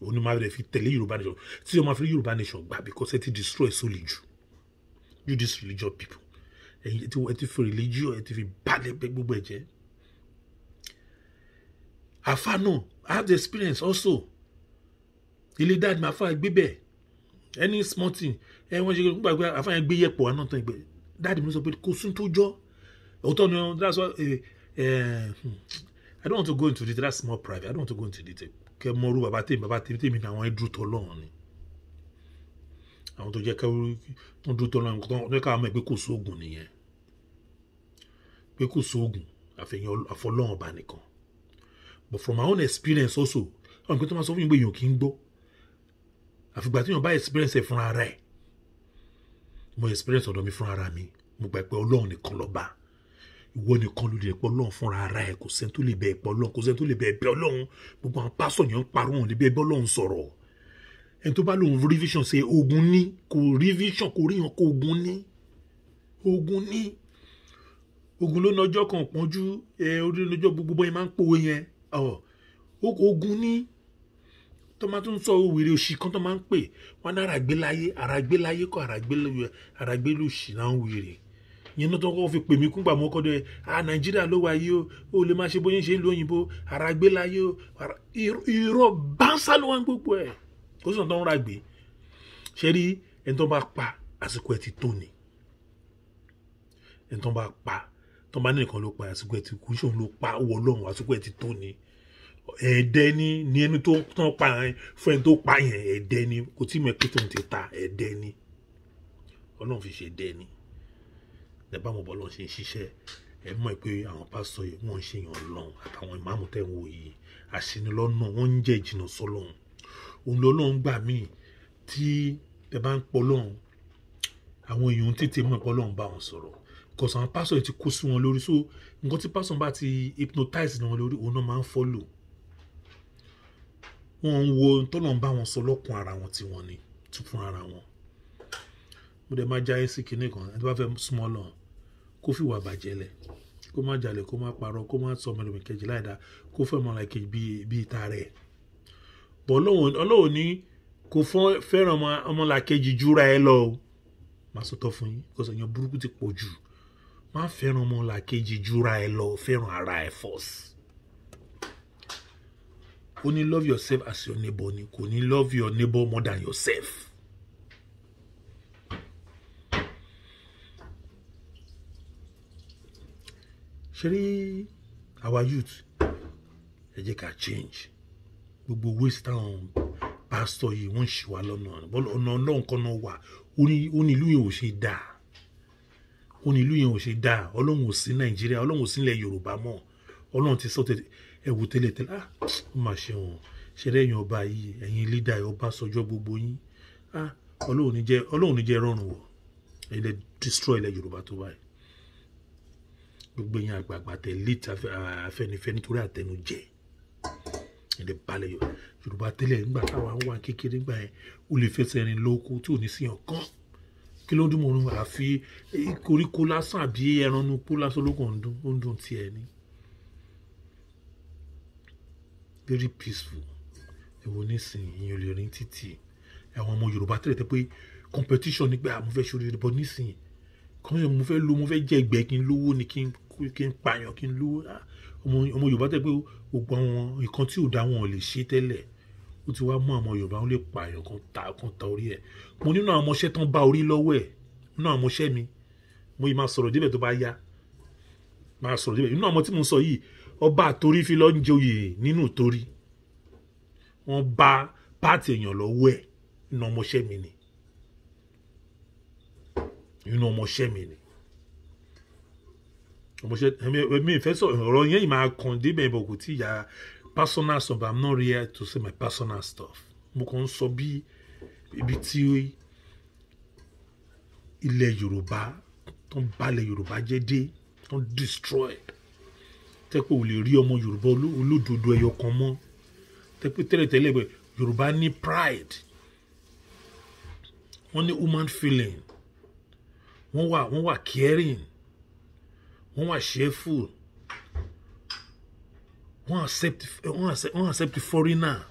òní máa rẹ̀ fi tẹ̀lé Yorùbá nation tí wọ́n máa fi Yorùbá nation gbà because ẹ ti destroy solely you this religious people ẹ ti fi religion ẹ ti fi balẹ̀ bẹ́ gbogbo ẹ̀ jẹ́ àfa náà I have the experience also ilé dáàdì máa fà gbé bẹ́ẹ̀ any small thing wọ́n ṣe nígbà pé àfa yẹn gbé yẹ̀pọ̀ àná tán ìgbẹ́ dáàdì mi sọ pé kò sún tó jọ́ òótọ́ ni that's why I don't want to go into detail that's more private I don't want to go into detail kẹ mọrú bàbá tèmi ní àwọn ẹdúró tọlọ́run ni àwọn tó jẹ́ kẹwọn dúró tọlọ́run tó ní káwọn mọ̀ pé kò sóògùn nìyẹn pé kò sóògùn àfọlọ́run ọba nìkan but from my own experience also àwọn nǹkan tó máa sọ fún mi pé èèyàn kì í gbọ́ àfìgbà tí èèyàn bá experience ẹ̀ fúnra rẹ̀ mo experience ọ̀dọ̀ mi fúnra ara mi mo gbà pé Ọlọ́run nìkan lọ́ba ìwọ nìkan ló lè pọ̀ Ọlọ́run fúnra ara ẹ̀ kò sẹ́ni tó lè bẹ̀ pọ̀ Ọlọ́run kò sẹ́ni tó lè bẹ̀ Ọlọ́run gbogbo àwọn pásọ̀ yẹn ń parọ́ wọn lè bẹ̀ Ọlọ́run sọ̀rọ̀ ẹni tó bá lóun rí vision ṣe ogun ní kò rí vision kò rí hàn kó ogun ní ogun ló nọjọ́ kan pọ́njú orí lọ́jọ́ gbogbo yẹn máa ń pòwe yẹn ogun ní tó máa tún sọ òwèrè òṣì kan tó máa ń pè wọn ní àràgbélayé kọ́ àràgbélòṣì náà ń wèrè yẹn náà tó kọ́ fi pè mí kúngbà mọ́ kọ́dọ̀ Nàìjíríà ló wà yìí ó lè máa ṣe bóyá ṣe ń lo òyìnbó àràgbélayé irọ́ báńsá ló wà ń gbogbo ẹ̀ ó sì náà tó ń ra gbé ṣe rí ẹni tó bá pa àsìkò ẹ̀ ti tó ni ẹni tó bá pa tó bá ní nìkan ló pa àsìkò ẹ̀ ti kú ṣòun ló pa owó Ọlọ́run àsìkò ẹ̀ ti tó ni ẹ̀ẹ́dẹ́ ní ẹni tó tán pa yẹn fún ẹni tó pa yẹn ẹ̀ẹ́dẹ́ ni kò tí mo pé tóun ti ta ẹ̀ẹ́dẹ́ ni Ọlọ́run fi ṣe dẹ́ ni ẹ bá mọ̀ bọ́ lọ́n ṣe ń ṣiṣẹ́ ẹ mọ̀ pé àwọn pásítọ̀ yìí wọ́n ń ṣe yàn lọ́n àtàwọn ìmáàmù tẹ̀ ń wò yìí àṣìnilọ́nà wọ́n ń jẹ́ ìjìnà sọ́lọ́run òun lọ́lọ́run gbà míì tí ẹ bá ń pọ̀ lọ́run àwọn èèyàn tètè mọ̀ pọ̀ lọ́run bá wọn sọ̀rọ̀ kọ̀sán àwọn pásítọ̀ yìí ti kó sí wọn lórí so nǹkan tí pásítọ̀ bá ti hypnotize ní wọn lórí òun náà máa ń follow wọn ń wo tọ́lọ́run bá wọn sọ lọ́kùn ara wọn tí wọ́n ní tún fún ara wọn mo dẹ̀ máa já ẹ́ sí kinní kan ẹni tó bá fẹ́ súnmọ́ lọ́run kó fi wà bàjẹ́ lẹ̀ kó má jalè kó má parọ́ kó má sọ ọmọlẹ́mì kejì láìda kó fẹ́ ọmọ làkejì bí ìta rẹ̀ bọ́ Ọlọ́run ní kó fẹ́ràn ọmọ làkejì júra ẹ lọ o má sọtọ́ fún yín kó sọ̀yàn burúkú ti pọ̀ jù má fẹ́ràn ọmọ làkejì júra ẹ lọ fẹ́ràn ara ẹ first ó ní love yourself as your neighbor ni kò ní love your neighbor more than yourself. ṣeré our youth ẹ jẹ́ ká change gbogbo waste táwọn pásítọ̀ yìí wọ́n ṣì wá lọ́nà ọ̀nà ọlọ́run kan náà wà ó ní ìlú yẹn ò ṣe dáa ó ní ìlú yẹn ò ṣe dáa ọlọ́run ò sí Nàìjíríà ọlọ́run ò sí ilẹ̀ Yorùbá mọ́ ọlọ́run ti sọ ẹ̀wù tẹ́lẹ̀tẹ́lẹ̀ ó mà ṣe wọn ṣẹlẹ̀ ẹ̀yin ọba yìí ẹ̀yin lídà ọba sọjọ́ gbogbo yín ọlọ́run ní jẹ́ rọrùn wọ̀ ẹ̀yin lè destroy ilẹ̀ Yorùbá tó báyìí gbogbo yín àgbààgbà tẹ̀ late Afẹ́nifẹ́re nítorí àtẹnujẹ ẹ̀dẹ̀ balẹ̀ Yorùbá tẹ́lẹ̀ nígbà táwa ń wà kékeré nígbà yẹn ó lè fẹsẹ̀ rìn lóko tí ò ní sí ọ̀kan kí ló dún mọ́ ọ̀run àfi koríko lásán àbí ẹran nu pó lásán lóko ń dún tiẹ̀ ní very peaceful èwo nísìnyí ìyẹn ò lè rìn títì àwọn ọmọ Yorùbá tẹ́lẹ̀ tẹ́ pé competition ni pé mo fẹ́ ṣorí rẹ̀ bọ́ nísìnyí kọ́ńtà mo fẹ́ jẹ́ ẹgbẹ́ kí n lówó ni kí n pààyàn kí n lówó ọmọ Yorùbá tẹ́ pé gbogbo àwọn nǹkan tí ò dá wọn ò lè ṣe tẹ́lẹ̀ ó ti wá mú àwọn Yorùbá wọn lè pààyàn kan ta orí ẹ̀ mo nínú àwọn ọmọọṣẹ́ tán bá orí lọ́wọ́ ẹ̀ nínú àwọn ọmọọṣẹ́ mi mo yìí máa sọ̀rọ̀ débẹ̀ tó bá yá máa sọ̀rọ̀ débẹ̀ nínú àwọn tí mo sọ yìí ọba àtorí fi lọ ń joyè nínú torí wọ́n bá pààtì èèyàn lọ́wọ́ ẹ̀ nínú ọmọọṣẹ́ mi ni nínú ọmọọṣẹ́ mi ni ọmọọṣẹ́ mi ìfẹ́ sọ ọ̀rọ̀ yẹn máa kàn débẹ̀ bọ̀ kò tí ìyá personal stuff but I'm not here to say my personal stuff mo kàn ń sọ bí ibi tí ilẹ̀ Yorùbá tó ń balẹ̀ Yorùbá jẹ́ dé tó ń destroy tẹ́pẹ́ ò lè rí ọmọ Yorùbá olódodo ẹyọ kan mọ́ tẹ́pẹ́ tẹ́lẹ̀tẹ́lẹ̀ bẹ̀ Yorùbá ní pride wọ́n ní human feeling wọ́n wà caring wọ́n wà cheerful wọ́n accept foreigner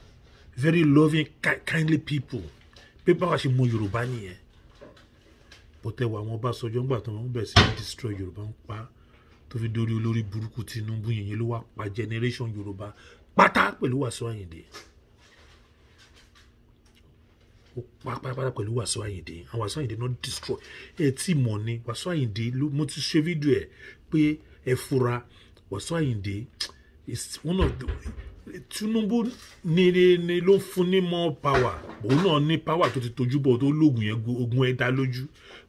very loving kindly people pé báwa ṣe mọ Yorùbá nìyẹn bọ́tẹ́wà àwọn Ọbásanjọ́ ńgbà tó wọ́n bẹ̀rẹ̀ sí destroy Yorùbá ń pa tó fi dórí olórí burúkú Tinubu yẹn ló wà pa generation Yorùbá pátá pẹ̀lú Wàsíù Àyìndé ó pápá pẹ̀lú Wàsíù Àyìndé àwọn Wàsíù Àyìndé náà destroy ẹ tí mọ̀ ni Wàsíù Àyìndé mo ti ṣe fídíò ẹ̀ pé ẹ fura Wàsíù Àyìndé is one of the Tinubu ni ló fún ní more power òun náà ní power tó ti tojú bọ̀ tó lóògùn yẹn ogun ẹ̀ dá lójú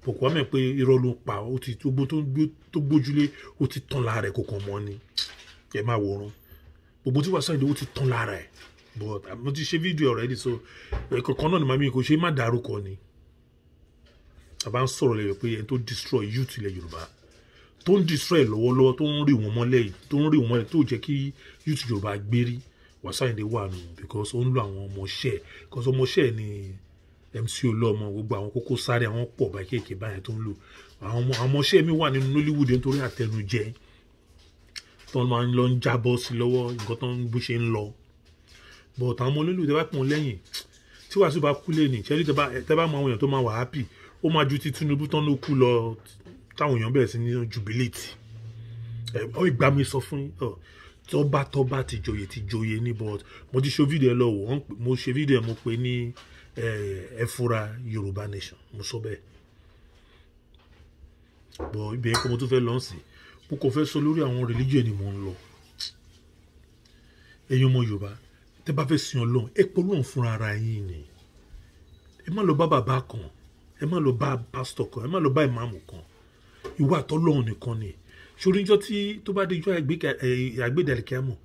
pọ̀kọ́ wá mẹ́ pé irọ́ ló pa ó ti tó gbójúlé ó ti tán lára ẹ̀ kò kàn mọ́ ni ẹ máa wòran gbogbo tí Wàsíù Àyìndé ó ti tán lára ẹ̀ but mo ti ṣe fídíò already so kankan náà ni màmí kò ṣe má dárúkọ ni àbá ń sọ̀rọ̀ lẹ́yìn pé ẹni tó destroy youth ilẹ̀ Yorùbá tó ń destroy lọ́wọ́lọ́wọ́ tó ń rí wọn mọ́lẹ̀ tó jẹ́ kí youth Yorùbá gbérí Wàsíù Àyìndé wà nù because ó ń lo àwọn ọmọọṣẹ́ because ọmọọṣẹ́ ni MC Olúọmọ gbogbo àwọn Kókó Zaria àwọn pọ̀ bá kéèké báyẹn tó ń lò àwọn ọmọọṣẹ́ mi wà nínú Nollywood nítorí àtẹnujẹ tó máa ń lọ ń jábọ́ sí lọ́wọ́ nǹkan tó ń bó ṣe ń lọ but àwọn ọmọ Nollywood tẹ́ bá pọ̀ lẹ́yìn tí Wàsíù bá kú lé ní ṣẹ́rí tẹ́ bá mọ àwọn èèyàn tó máa wà happy ó máa ju ti Tinubu tán ló kú lọ táwọn èèyàn bẹ̀rẹ̀ sí ní jubilate ìgbà mi sọ fún tọ́ba ti joyè ní but mo ti ṣe fídíò ẹ lọ́wọ́ mo ṣe fídíò ẹ mo pè ní ẹ fura Yorùbá nation mo sọ bẹ́ẹ̀ but ibi yẹn kọ́ mo tún fẹ́ lọ́n sí mo kò fẹ́ sọ lórí àwọn religion ni mo ń lọ ẹ̀yin ọmọ Yorùbá tẹ́ bá fẹ́ sin Ọlọ́run ẹ pọ̀ Ọlọ́run fúnra ara yín ni ẹ má lọ bá bàbá kan ẹ má lọ bá pásítọ̀ kan ẹ má lọ bá ìmáàmù kan ìwà àtọ́lọ́run nìkan ni ṣorí níjọ́ tí tó bá dé ijọ́ àgbédàlẹ̀kíámọ̀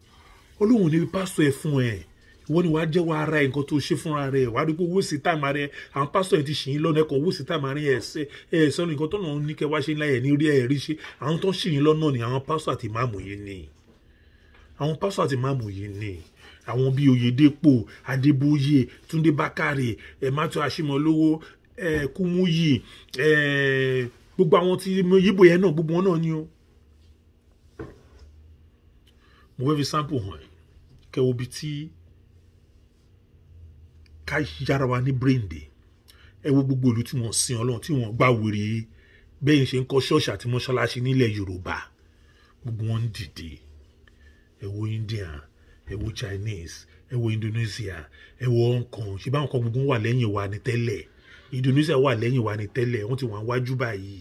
Ọlọ́run ní pásítọ̀ ẹ fún ẹ ìwọ ni wàá jẹ́wọ́ ara ẹ nǹkan tó ṣe fúnra rẹ wàá rí pé owó sí táàmù rẹ àwọn pásítọ̀ ẹ ti ṣì yín lọ́nà ẹ̀kan owó sí táàmù rẹ ẹ̀ sọ́nù nǹkan tó náà ní kẹ́ wá ṣe ńlá ẹ̀ ní rí ẹ̀ rí ṣe àwọn tó ń ṣì yín lọ́nà ni àwọn pásítọ̀ àti ìmáàmù yìí ni àwọn pásítọ̀ àti ìmáàmù yìí ni àwọn bíi Oyèdépò Adébóyè Túndé Bákàrè Matthew Ashimolowo Kúmúyì gbogbo àwọn tí yíbo yẹn náà gbogbo wọn náà ni o mo fẹ́ fi sample hàn kẹwo bi tí ká yára wa ní brain day ẹ wo gbogbo ìlú tí wọ́n sin Ọlọ́run tí wọ́n gbà wèrè bẹ́ẹ̀ ṣe ń kọ́ ṣọ́ọ̀ṣì àti mọ́ṣáláṣí nílẹ̀ Yorùbá gbogbo wọn ń dìde ẹ wo India ẹ wo Chinese ẹ wo Indonesia ẹ wo Hong Kong ṣe báwọn kan gbogbo wà lẹ́yìn wa ní tẹ́lẹ̀ Indonesia wà lẹ́yìn wa ní tẹ́lẹ̀ wọ́n ti wà wájú báyìí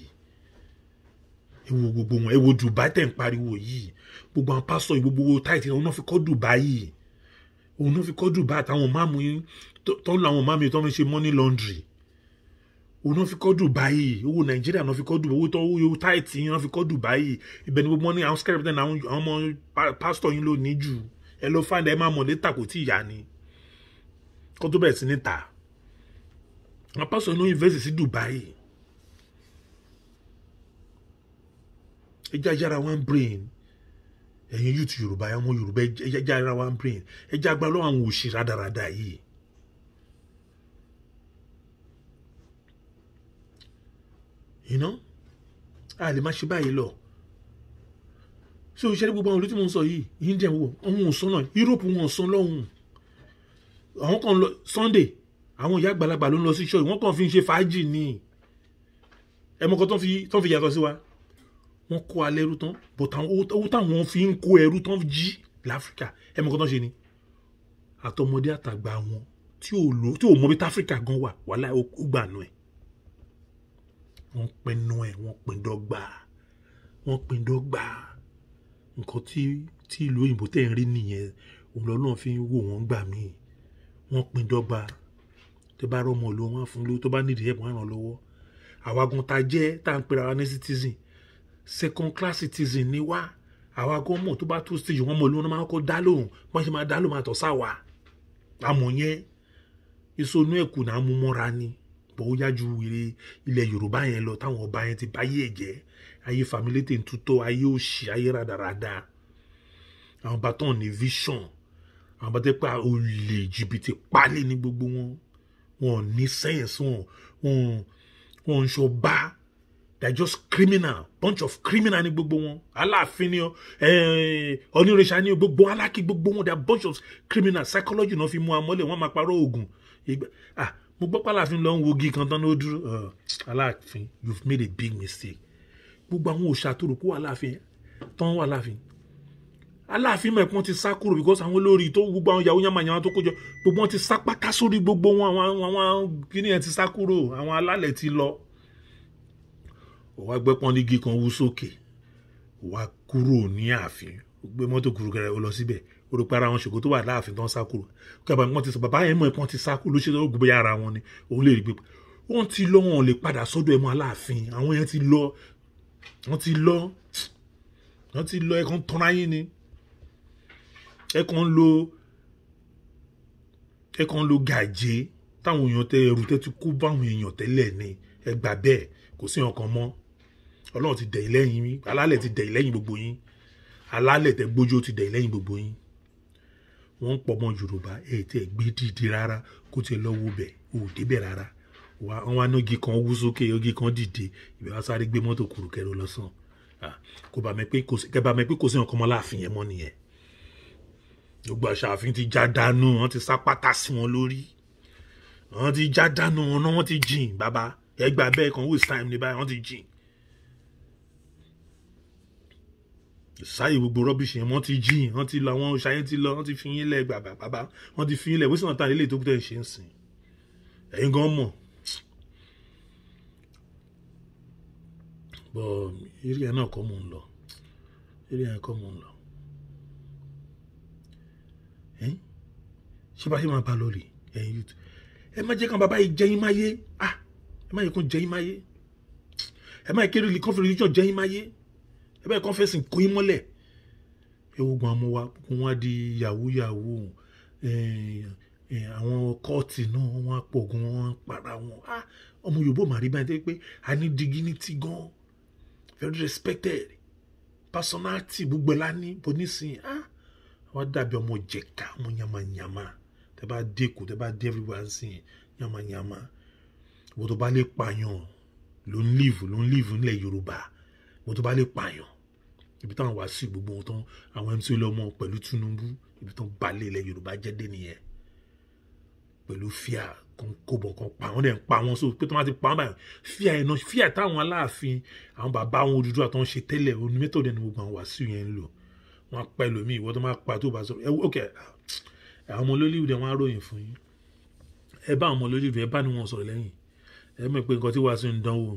ẹ wo gbogbo wọn ẹ wo Dubai tẹ̀ ń pariwo yìí gbogbo àwọn pásítọ̀ gbogbo táìtì òun náà fi kọ́ Dubai yìí òun náà fi kọ́ Dubai àtàwọn máàmù yín tó ń lo àwọn mami tó ń ṣe money laundry òun náà fi kọ́ Dubai owó Nàìjíríà náà fi kọ́ Dubai owó tó owó táìtì yín náà fi kọ́ Dubai ibẹ̀ ni gbogbo ní àwọn skeleton àwọn ọmọ pásítọ̀ yín ló ní jù ẹ lọ fáńdà ẹ máa mọ̀ létà kò tí ì yá ni kó tó bẹ̀rẹ̀ sí ní ta àwọn pásítọ̀ yín ló invest sí Dubai ẹjá yára one brain ẹ̀yin youth Yorùbá ọmọ Yorùbá ẹjá yára one brain ẹjá agbára lọ́wọ́ àwọn òṣì rádaràda yìí. You know, a lè má ṣe báyìí lọ so iṣẹ́ gbogbo àwọn olú tí mo ń sọ yìí India wo àwọn ò sọ náà Europe wọn ò sọ lọ́hùn àwọn kan lọ Sunday àwọn ìyá àgbàlagbà ló ń lọ sí ṣọ́ọ̀ṣì wọ́n kàn fi ń ṣe fàájì ní ẹmọkọ tán fi yàtọ̀ sí wa wọ́n kó alẹ́ ẹrú tán but owó táwọn fi ń kó ẹrú tán jí láfíríkà ẹmọkọ tán ṣe ni àtọmọdé àtàgbà wọn tí ò mọ bí táfíríkà gan wà wàhálà ó gbà nù ẹ̀ wọ́n pinnu ẹ̀ wọ́n pin dọ́gba nǹkan tí ìlú òyìnbó tẹ̀ ń rí nìyẹn òun lọ́nà fi ń wò wọ́n gbà mí wọ́n pin dọ́gba tó bá rọ́mọ ló wọ́n fún lówó tó bá nídìí ẹ̀bùn ràn lọ́wọ́ àwa gan ta jẹ́ tá à ń pera wa ní citizen second class citizen ni wá àwa gan mọ̀ tó bá tó stage wọ́n mọ̀ lówó náà máa kọ́ dá lóhùn wọ́n ṣe máa dá lóhùn àtọ̀ sáwà àmọ̀ yẹn ìsonú ẹ̀kú náà mú mọ́ra ni ó yájú wèrè ilẹ̀ Yorùbá yẹn lọ táwọn ọba yẹn ti báyé ẹ̀jẹ̀ ayé fàmílétè ń tútọ́ ayé òṣì ayé rádaràda àwọn bá tán ní vision àwọn bá tẹ́ pé olè jìbìtì pálí ní gbogbo wọn ní sense wọn ń ṣọba they are just criminal bunch of criminal ní gbogbo wọn Aláàfin ni onírèṣà ní gbogbo Alákì gbogbo wọn they are bunch of criminal psychology náà fi mú amọ́lẹ̀ wọ́n máa parọ́ oògùn mo gbọ́ pé Aláàfin lọ ń wogi kan tán ló dúró Aláàfin you've made a big mistake gbogbo àwọn òòṣà tó rò kó Aláàfin tán wà Aláàfin mẹ́pọ́n ti sá kúrò because àwọn olórí tó gbogbo àwọn yahoo yamayama tó kójọ gbogbo wọn ti sá pátá sórí gbogbo wọn àwọn kíní yẹn ti sá kúrò àwọn alálẹ̀ ti lọ wá gbẹ́pọ́n nígi kan wú sókè wá kúrò ní ààfin gbé mọ́tò kúrò kẹrẹ ó lọ síbẹ̀ orúkọ ara wọn ṣògo tó wà láàfin tán sá kúrò kẹbà wọn ti sọ bàbá yẹn mọ̀ ẹ̀pọ́n ti sá kúrò ló ṣe tó gbogbo ara wọn ni òun lè rí pé wọ́n ti lọ wọn lè padà sọ́dọ̀ ẹ̀mọ́ Aláàfin àwọn yẹn ti lọ ẹ̀kan tọ́ra yín ni ẹ̀kan lo gàjé táwọn èèyàn tẹ ẹrù tẹ ti kú báwọn èèyàn tẹ́lẹ̀ ni ẹgbà bẹ́ẹ̀ kò sí ọkàn mọ́ Ọlọ́run ti dẹ̀ lẹ́yìn yín alálẹ̀ ti dẹ̀ lẹ́yìn gbogbo yín alálẹ̀ tẹ gbójú ti dẹ̀ lẹ́yìn gbogbo yín wọ́n ń pọ̀ mọ́ Yorùbá tẹ́ gbé dìde rárá kó tiẹ̀ lọ́wọ́ bẹ̀ ò débẹ̀ rárá wọ́n wá ní igi kan wú sókè igi kan dìde ìbẹ̀ wá sáré gbé mọ́tò kúrú kẹrù lọ́sàn kò bá mẹ́ pé kò sí ọkàn mọ́ Láàfin yẹn mọ́ nìyẹn gbogbo àṣà àfin ti já dànù wọ́n ti sá pátá sí wọn lórí wọ́n ti já dànù wọn náà wọ́n ti jìn bàbá ẹgbà bẹ́ẹ̀ kan waste time ní báyìí wọ́n ti jìn sáyé gbogbo rọ́bìṣì yẹn wọ́n ti jìn wọ́n ti lọ àwọn ṣayé ti lọ wọ́n ti fi yín lẹ̀ gbàgbà bàbá wọ́n ti fi yín lẹ̀ wíṣọ náà tàn ilé tó kúta ṣe ń sìn ẹ̀yin gan mọ̀ bọ̀ eré ẹ̀ náà kọ́ mò ń lọ ṣé bá ṣe máa bá lọ rè ẹ̀yin youth ẹ má jẹ́ kàn bàbá yìí jẹ́yìn máyé ẹ má yẹ kó jẹ́yìn máyé ẹ má yẹ kí religion for religion jẹ́yìn máyé ẹ bá yẹ kó fẹ́sìn kó yín mọ́lẹ̀ ẹ wo gbọ́n amúwa kó wọ́n á di yahoo àwọn kọ́ọ̀tì náà wọ́n á pọ̀ gan wọ́n á para wọn ọmọ Yorùbá mà rí báyìí tẹ́ pé a ní dignity gan very respected personality gbogbo ẹ̀ lání bó nísìnyí wọ́n dàbí ọmọ jẹ̀ka ọmọ yamayama tẹ́ bá dé kù tẹ́ bá dé everywhere sìn yamayama wo tó bá lè pààyàn ló ń live nílẹ̀ Yorùbá wo tó bá lè pààyàn ibi táwọn wá sí gbogbo wọn tán àwọn MC Olúọmọ pẹ̀lú Tinubu ibi tán balẹ̀ ilẹ̀ Yorùbá jẹ́ dé nìyẹn pẹ̀lú fíà kan kóbọ̀ kan pa wọ́n dẹ̀ ń pa wọ́n so pé tó máa ti pa wọ́n báyìí fíà táwọn Aláàfin àwọn bàbá àwọn Odùduwà tó ń ṣe tẹ́lẹ̀ onímẹ́tọ̀dẹ̀ ni gbogbo àwọn Wàsíù yẹn ń lò wọ́n pa ẹlòmíì ìwọ tó máa pa tó bá sọ̀rọ̀ ok àwọn ọmọ Olólìwúdẹ wọ́n á ròyìn fún yín ẹ bá àwọn ọmọ Olólìwúdẹ ẹ bá ní wọn sọ̀rọ̀ lẹ́yìn ẹ mọ̀ pé nǹkan tí Wàsíù ń dánwò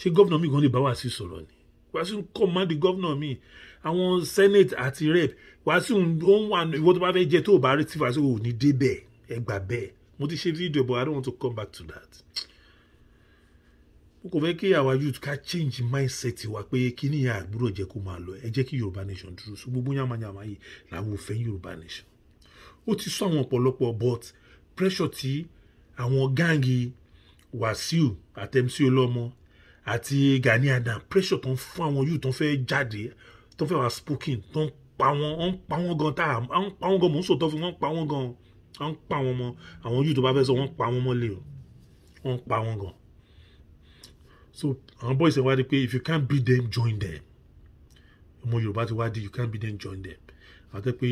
ṣé gọ́vnà mi kan lè bá Wàsíù sọ̀rọ̀ ni Wàsíù command gọ́vnà mi àwọn senate àti rep Wàsíù ó ń wà ìwọ tó bá fẹ́ jẹ tó bá rí tí Wàsíù ò ní débẹ̀ ẹ gbà bẹ́ẹ̀ mo ti ṣe fídíò but I don't want to come back to that. Mo kò fẹ́ kí àwa youth ká change mindset wa pé kí ni ìyá àgbúrò jẹ́ kó máa lọ ẹ jẹ́ kí Yorùbá nation dúró so gbogbo yamayama yìí làwọn ò fẹ́ Yorùbá nation. Ó ti sọ àwọn ọ̀pọ̀lọpọ̀ but pressure tí àwọn gáàngì Wàsíù àti MC Olómọ àti Gani Adams pressure tó ń fún àwọn youth tó ń fẹ́ jáde tó ń fẹ́ wá spoken tó ń pa wọ́n gan tá à ń pa wọ́n gan mò ń sòtọ́ fún wọn pa wọ́n gan à ń pa wọ́n mọ́ àwọn youth tó bá fẹ́ sọ wọ́n pa wọ́n mọ́lẹ̀ o wọ́n pa wọ́n gan. So àwọn boys ẹ̀ wá di pé if you can't beat them join them ọmọ Yorùbá ti wá di you can't beat them join them àti pé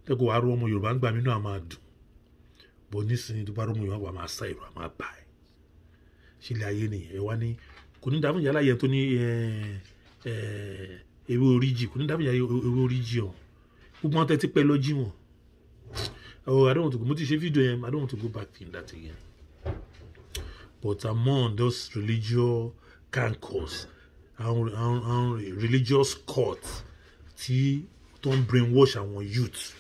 tẹ́kọ̀ wá rú ọmọ Yorùbá ń gbà mí náà máa dùn bọ̀ nísìnyí tó bá rú ọmọ Yorùbá wà máa sá ìrù àmà bá ẹ̀ sílẹ̀ ayé nìyẹn ẹ̀ wá ní kò ní dáfún yàrá yẹn tó ní ewé oríjì kò ní dáfún yàrá ewé oríjì ọ̀ gbogbo wọn tẹ́tí pẹ́ lọ́jí wọn. I don't want to go mo ti ṣe fídíò yẹn I don't want to go back in that again. But among those religious cancers and religious cults tí tó ń brainwash àwọn youth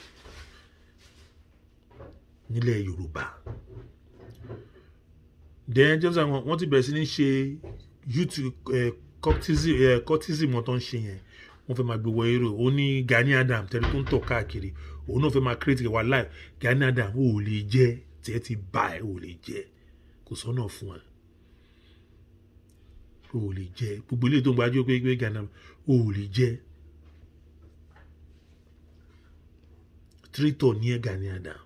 nílẹ̀ Yorùbá then just wọ́n ti bẹ̀rẹ̀ sí ní ṣe youth cultism wọn tó ń ṣe yẹn wọ́n fẹ́ máa gbé wọ èrò ó ní Gani Adams tẹ́lẹ̀ tó ń tọ̀ káàkiri òun náà fẹ́ máa create wà life Gani Adams ò lè jẹ́ tí ẹ ti bá ẹ ò lè jẹ́ kò sọ́nà fún ẹ ò lè jẹ́ gbogbo ilé tó ń gbájú pé Gani Adams ò lè jẹ́ trítọ̀ ní ẹ Gani Adams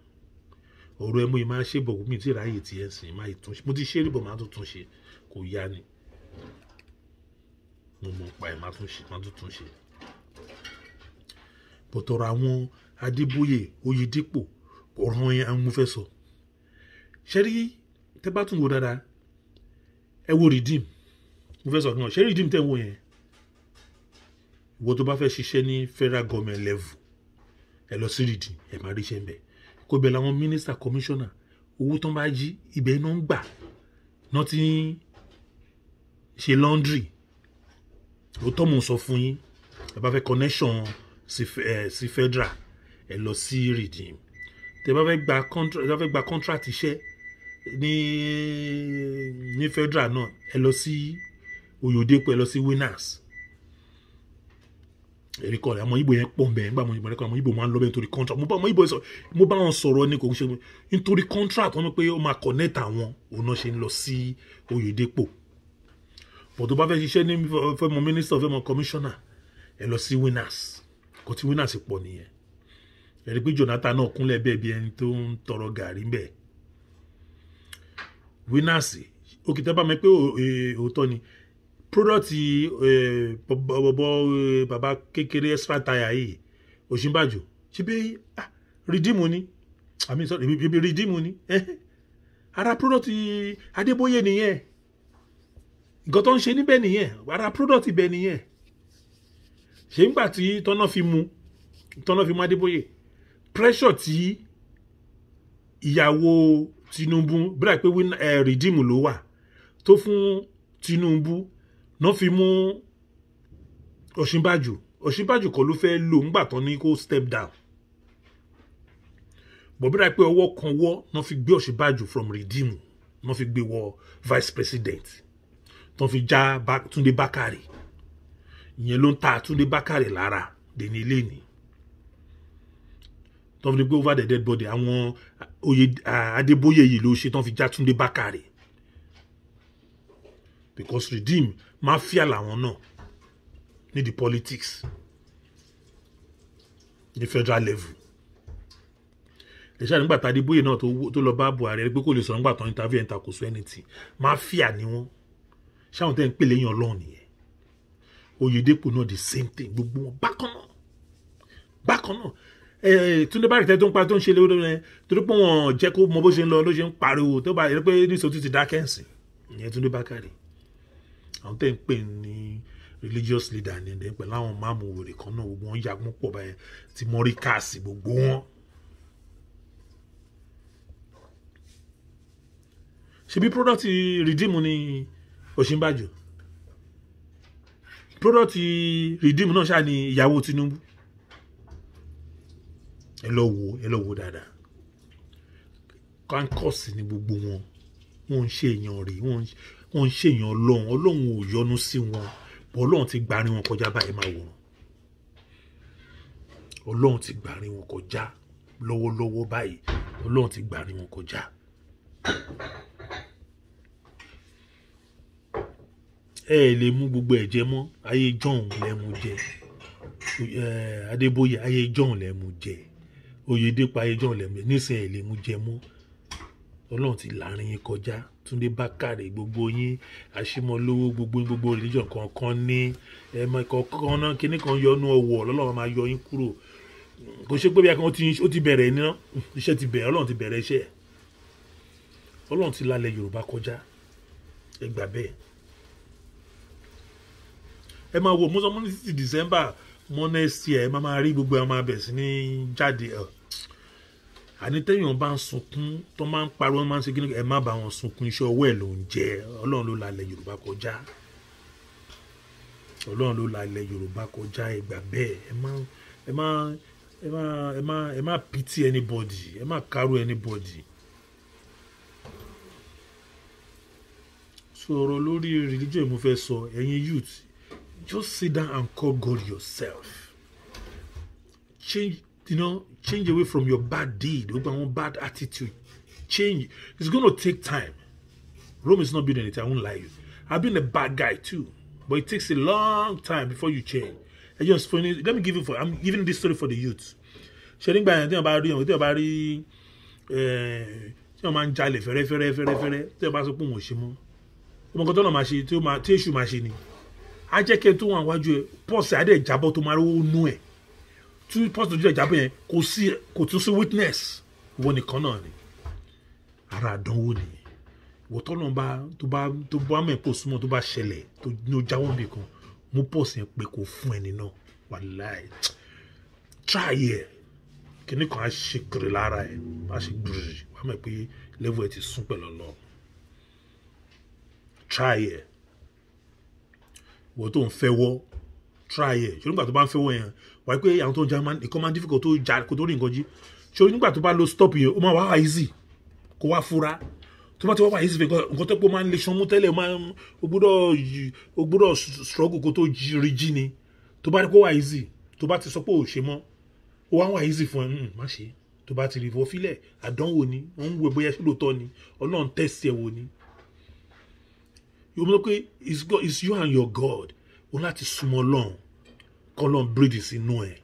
ọ̀rọ̀ ẹ mú ẹ máa ṣe bọ̀ mi tí ráyè tí ẹ sìn máa tún ṣe mo ti ṣe rí bọ̀ máa tún ṣe kò yá ni mo mọ̀ pa ẹ̀ máa tún ṣe bọ̀tọ̀rọ̀ àwọn Adébóyè Oyèdépò ọ̀rọ̀ yẹn àwọn mo fẹ́ sọ ṣẹ́rí tẹ́ bá tún wo dáadáa ẹ wo redeem mo fẹ́ sọ kan ṣẹ́rí redeem tẹ́ wo yẹn ìwọ tó bá fẹ́ ṣiṣẹ́ ní federal government level ẹ lọ sí redeem ẹ máa ríṣẹ́ ń bẹ̀ kó bẹ̀ làwọn minister commissioner owó tó ń bá jí ibẹ̀ náà ń gbà náà ti ń ṣe laundry òótọ́ mo sọ fún yín ẹ bá fẹ́ connection sí federal ẹ lọ sí redeem tẹ́ bá fẹ́ gba contract iṣẹ́ ní federal náà ẹ lọ sí Oyèdépò ẹ lọ sí winners ẹ̀ríkọ́ rẹ̀ àwọn Ìgbò yẹn pọ̀ mbẹ̀ nígbà àwọn Ìgbò máa ń lọ bẹ́ẹ̀ nítorí contract mo bá wọn sọ̀rọ̀ ní kò ń ṣe nítorí contract wọn pé ó máa connect àwọn òun náà ṣe ń lọ sí Oyèdépò bọ̀ tó bá fẹ́ ṣiṣẹ́ ní fẹ́ mọ minister fẹ́ mọ commissioner ẹ lọ sí winners kò tí winners pọ̀ nìyẹn ẹ̀rí pé Jonathan náà kúnlẹ̀ bẹ́ẹ̀ bí ẹni tó ń tọrọ gàrí bẹ́ẹ̀ winners òkè tẹ́ bá mi pé òótọ́ ni product bàbá kékeré extra tire yìí Ọ̀ṣínbàjò ṣe bí redeem ni àmì sọ ibi redeem ni ara product Adébóyè nìyẹn nǹkan tó ń ṣe níbẹ̀ nìyẹn ara product ibẹ̀ nìyẹn ṣe ń gbà tí tọ́nà fi mú Adébóyè pressure tí ìyàwó Tinubu bíra pé redeem ló wà tó fún Tinubu náà fi mú Ọ̀ṣínbàjò kọ́ ló fẹ́ lò ńgbà tán ní kó step down bọ̀bíra pé ọwọ́ kan wọ́ náà fi gbé Ọ̀ṣínbàjò from redeem náà fi gbé wọ vice president tán fi já Túndé Bákàrè ìyẹn ló ń ta Túndé Bákàrè lára dèní ilé ni tán fi gbé over the dead body àwọn Adébóyè yìí ló ṣe tán fi já Túndé Bákàrè because redeem mafia làwọn náà ní the politics ní federal level ẹ̀ṣá nígbà tá Adébóyè náà tó lọ bá Buhari pé kò lè sọ nígbà tó interview ẹ̀ńtà kò sọ anything mafia ni wọ́n ṣáwọn tẹ́ ń pè lẹ́yìn Ọlọ́run nìyẹn Oyèdépò náà the same thing gbogbo wọn bákan náà Túndé Bákàrè tó ń pa tó ń ṣe lé lórí torí pé wọn jẹ́ kó mọ bó ṣe ń lọ ló ṣe ń pariwo tó bá yẹ pé ní sòtú ti dákẹ́ǹsì ìyẹn Túndé Bákàrè àwọn tẹ́ ń pè ní religious leader ní ẹ̀dẹ̀ pẹ̀lú àwọn máàmù wèrè kan náà gbogbo wọn yagun pọ̀ báyẹn ti mọ́rí káàsì gbogbo wọn. ṣebí product redeem ní Ọ̀ṣínbàjò product redeem náà ṣáà ní ìyàwó Tinubu ẹ lọ wò dáadáa kánkọ́ọ̀sì ní gbogbo wọn. Wọ́n ń ṣe èèyàn rí, wọ́n ń ṣe èèyàn Ọlọ́run. Ọlọ́run ò yọ́nú sí wọn. Ọlọ́run ti gbà rin wọn kọjá báyìí máa wòran. Ọlọ́run ti gbà rin wọn kọjá lọ́wọ́lọ́wọ́ báyìí. Ọlọ́run ti gbà rin wọn kọjá. Ẹ lè mú gbogbo ẹ̀jẹ̀ mọ́. Ayé John lẹ mú jẹ. Adébóyè ayé John lẹ mú jẹ. Oyèdépò ayé John lẹ mú jẹ. Nísìnyí ẹ lè mú jẹ mọ́. Ọlọ́run ti láàrin yín kọjá. Túndé Bákàrè gbogbo yín Àṣìmọ́lówó gbogbo religion kankan ní kọ̀ọ̀kan náà kíní kan yọnu ọwọ́ Ọlọ́run máa yọ yín kúrò. Kò ṣe pé bí ó ti bẹ̀rẹ̀ ní iṣẹ́ ti bẹ̀rẹ̀. Ọlọ́run ti bẹ̀rẹ̀ iṣẹ́. Ọlọ́run ti lálẹ̀ Yorùbá kọjá. Ẹ gbà bẹ́ẹ̀. Ẹ máa wo mọ́sánmọ́ ní títí December next year. Ẹ máa rí gbogbo ẹ máa bẹ̀ sí ní jáde. Àní tẹ́yàn bá ń sunkún tó máa ń pariwo máa ń ṣe kíni ẹ má bá wọn sunkún. Iṣẹ́ ọwọ́ ẹ̀ ló ń jẹ. Ọlọ́run ló lálẹ̀ Yorùbá kọjá. Ọlọ́run ló lálẹ̀ Yorùbá kọjá. Ẹ gbà bẹ́ẹ̀. Ẹ má pity anybody. Ẹ má kárò anybody. Sọ̀rọ̀ lórí religion mo fẹ́ sọ. Ẹ̀yin youth, just sit down and call God yourself. Change away from your bad deed, bad attitude. Change. It's going to take time. Rome is not building it. I won't lie you. I've been a bad guy too, but it takes a long time before you change. Let me give you I'm giving this story for the youth. Sharing by anything about you, about tí wọ́n máa ń jalè fẹ́rẹ́fẹ́rẹ́ tí wọ́n bá sọ pé wọ́n ò ṣe mọ́. Ọmọ kan tó náà máa ṣe tí èṣù máa ṣe ni. Á jẹ́ kí n tó wọn àwájú ẹ̀ pọ́ọ̀sì adé ìjábọ̀ tó máa rówó nú ẹ̀. Tí pọ́ọ̀sì tó jẹ́ ìjábọ̀ yẹn kò tún sí witness. Ìwọ nìkan náà ni. Ara àdánwò nìyẹn. Ìwọ tọ́nà tó bá mọ̀ pò súnmọ́ tó bá ṣẹlẹ̀ tó ní ó jáwọ́ bì kan mú pọ́ọ̀sì yẹn pé kò fún ẹni náà. Wàláì. Try ẹ̀. Kíní kan á ṣe kiri lára ẹ̀. Á ṣe gbìrì. Wàá mọ̀ pé level ẹ̀ ti sún pẹ̀lú Ọlọ́run. Try ẹ̀. Ìwọ tó ń fẹ́ wọ́. Try ẹ̀. Ṣé nígbà tó bá ń fẹ́ wọ́ yẹn wàá pé àwọn tó ń jà ìkan máa ń difficult tó jà kó tó rí nǹkan jí. Ṣé nígbà tó bá lo stop yẹn ó máa wá easy kó wá fura. Tó bá ti wá easy nǹkan tó pé ó máa ń lè ṣan mú tẹ́lẹ̀ ó gbọ́dọ̀ struggle kó tó rí jí ni. Tó bá rí kó wá easy tó bá ti sọ pé ò ṣe mọ́ ó wá easy fún ẹ má ṣe. Tó bá ti rí ìfọ́ fílẹ̀ àdánwò ni wọ́n ń wo bóyá ṣe lóòótọ́ ni Ọlọ́run test ẹ̀ wò ni. Yóò mọ̀ pé it's you and your God. O láti súnmọ́ Ọlọ́run kọ́ Ọlọ́run breathe sínú ẹ̀.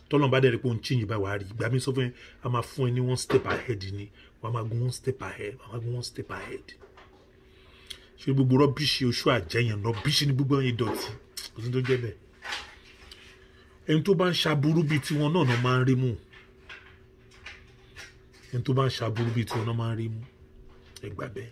Tọ́lọ́run bá dẹ̀rẹ̀ pé ó ń change báyìí wá rí. Ìgbà mi sọ fún ẹ a máa fún ẹ ní one step ahead ni. Wàá máa gun one step ahead. Wàá máa gun one step ahead. Ṣé gbogbo rọ́bìṣì oṣù àjẹyàn rọ́bìṣì ní gbogbo ẹ̀yìn dọ̀tí. Kò sí tó jẹ́ bẹ́ẹ̀. Ẹni tó bá ń ṣaburú bíi tiwọn náà máa ń rí mú. Ẹni tó bá ń ṣaburú bíi tiwọn náà máa ń rí mú. Ẹ gbà bẹ́ẹ̀.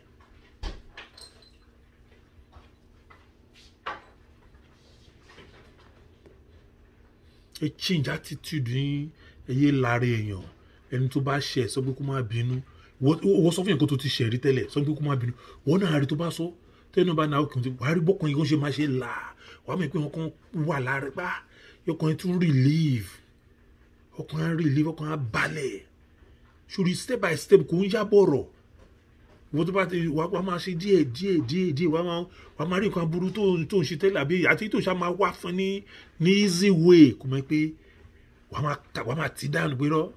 Ẹ change attitude ní ẹyẹ lára èèyàn. Ẹni tó bá ṣẹ̀ sọ pé kó má bínú. Wọ́n sọ fún yẹn kó tó ti ṣẹ̀ rí tẹ́lẹ̀ sọ pé kó má bínú. Wọ́n náà rí tó bá sọ tẹ́nu bá náà ọkùnrin wàá rí bọ́kàn yìí kó ṣe máa ṣe là. Wàá mọ̀ pé wọn kàn wà lára pa. Ọkàn yẹn tún relieve. Ọkàn á balẹ̀. Ṣòrí step by step kò ń yábọ̀rọ̀. Wọ́n tó bá ti wàá máa ṣe díẹ̀ wàá máa rí nǹkan burú tó ń ṣe tẹ́lẹ̀ àbí àti tó ṣá máa wá fún ní easy way kò mọ̀ pé wàá máa ti dáhùn pé rọ́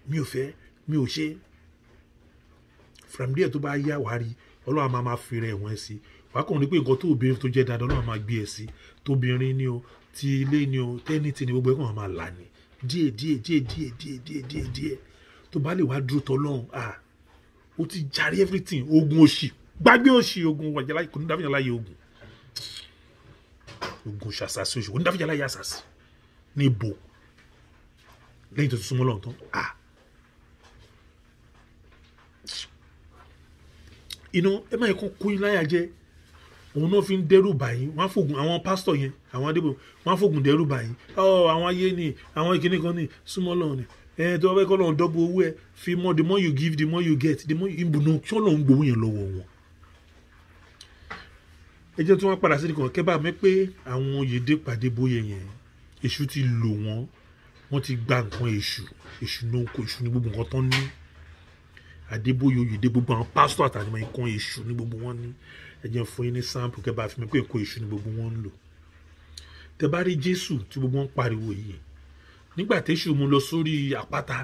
mi ò ṣe. From there tó bá yá wàá rí Ọlọ́run máa fi rẹ̀ wọ́n sí. Wàá kàn rí pé nǹkan tó obìnrin tó jẹ́ dáadáa Ọlọ́run máa gbé ẹ sí. Tóbìnrin ni o ti ilé ni o tẹ́nìtì ni gbogbo ẹ̀kọ́ máa là ní. Díẹ̀. Tó bá lè wá dúró tọ́lọ́run ó ti jàre everything. Ogun òṣì gbàgbé òṣì ogun wàjálá kò ní dáfíjà láyé ogun ṣàṣàṣì òṣì kò ní dáfíjà láyé àṣàṣì ní ibo lẹ́yìn tó ti súnmọ́ Ọlọ́run tán. Ẹ máa kọ́ kó yín láyà jẹ́ òun náà fi ń dẹ́rù báyìí wọ́n á fògùn àwọn pásítọ̀ yẹn àwọn adébò wọ́n á fògùn dẹ́rù báyìí àwọn ayé ni àwọn ìkíní kan ní súnmọ́ Ọlọ́run ni tó bá fẹ́ kọ́ lọ́run dọ́gbọ̀ owó ẹ fi mọ́ the more you give the more you get the more ìbùnú kí Ọlọ́run gbowó yẹn lọ́wọ́ wọn. Ẹ jẹ́ tí wọ́n padà sí nìkan kẹ́bà mẹ́ pé àwọn Oyèdépò Adébóyè yẹn èṣù ti lò wọ́n ti gba nǹkan èṣù ní gbogbo nǹkan tán ní. Adébóyè Oyèdé gbogbo àwọn pásítọ̀ àtàwọn nǹkan èṣù ní gbogbo wọn ní. Ẹ jẹ́ fún yín ní sample kẹ́ bá fi mi pé nǹkan èṣù ní gbogbo wọn ń lò. Tẹ́ bá rí Jésù tí gbogbo wọn pariwo yìí, nígbà téṣù mú lọ sórí àpáta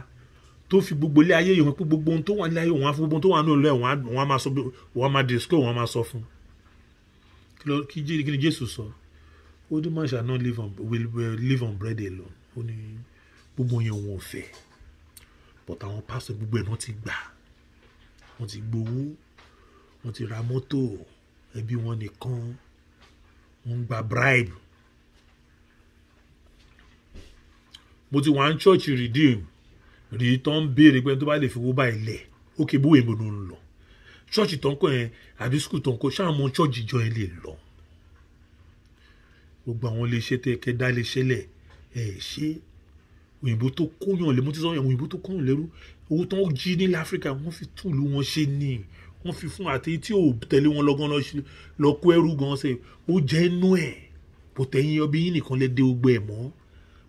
tó fi gbogbo ilé ayé yìí pé gbogbo ohun tó wà ní ayé òun á fún gbogbo ohun tó wà nínú ilé òun á máa sọ òun á máa disco òun á máa sọ fún. Kí ni Jésù sọ? Ó ní man shall not live on bread alone. Ó ní gbogbo yẹn òun ò fẹ́. But àwọn pásítọ̀ gbogbo ẹ̀ náà ti gbà. Wọ́n ti gbowó, wọ́n ti ra mọ́tò, ẹbí wọn nìkan, wọ́n ń gba bribe. Mo ti wà ní church Redeem rí tó ń béèrè pé tó bá lè fi owó bá ilẹ̀ ókè bó èèmọ̀ ló ń lọ. Church tó ń kọ́ yẹn àbí school tó ń kọ́ ṣáà mọ church ìjọ yẹn lè lọ. Gbogbo àwọn iléeṣẹ́ tẹ́ kẹ́ dá iléeṣẹ́ lẹ̀ ṣé òyìnbó tó kóyàn lé mo ti sọ yẹn òyìnbó tó kóyàn lẹ́rú owó tó ń jí nílẹ̀ Áfíríkà wọ́n fi tún ìlú wọn ṣe ní wọ́n fi fún àti tí ò tẹ̀lé wọn lọ́gán lọ kó ẹrú gan ṣe ó jẹ́ inú ẹ̀ bó tẹ̀yìn ọbí yín nìkan lè dé ogbó ẹ̀ mọ́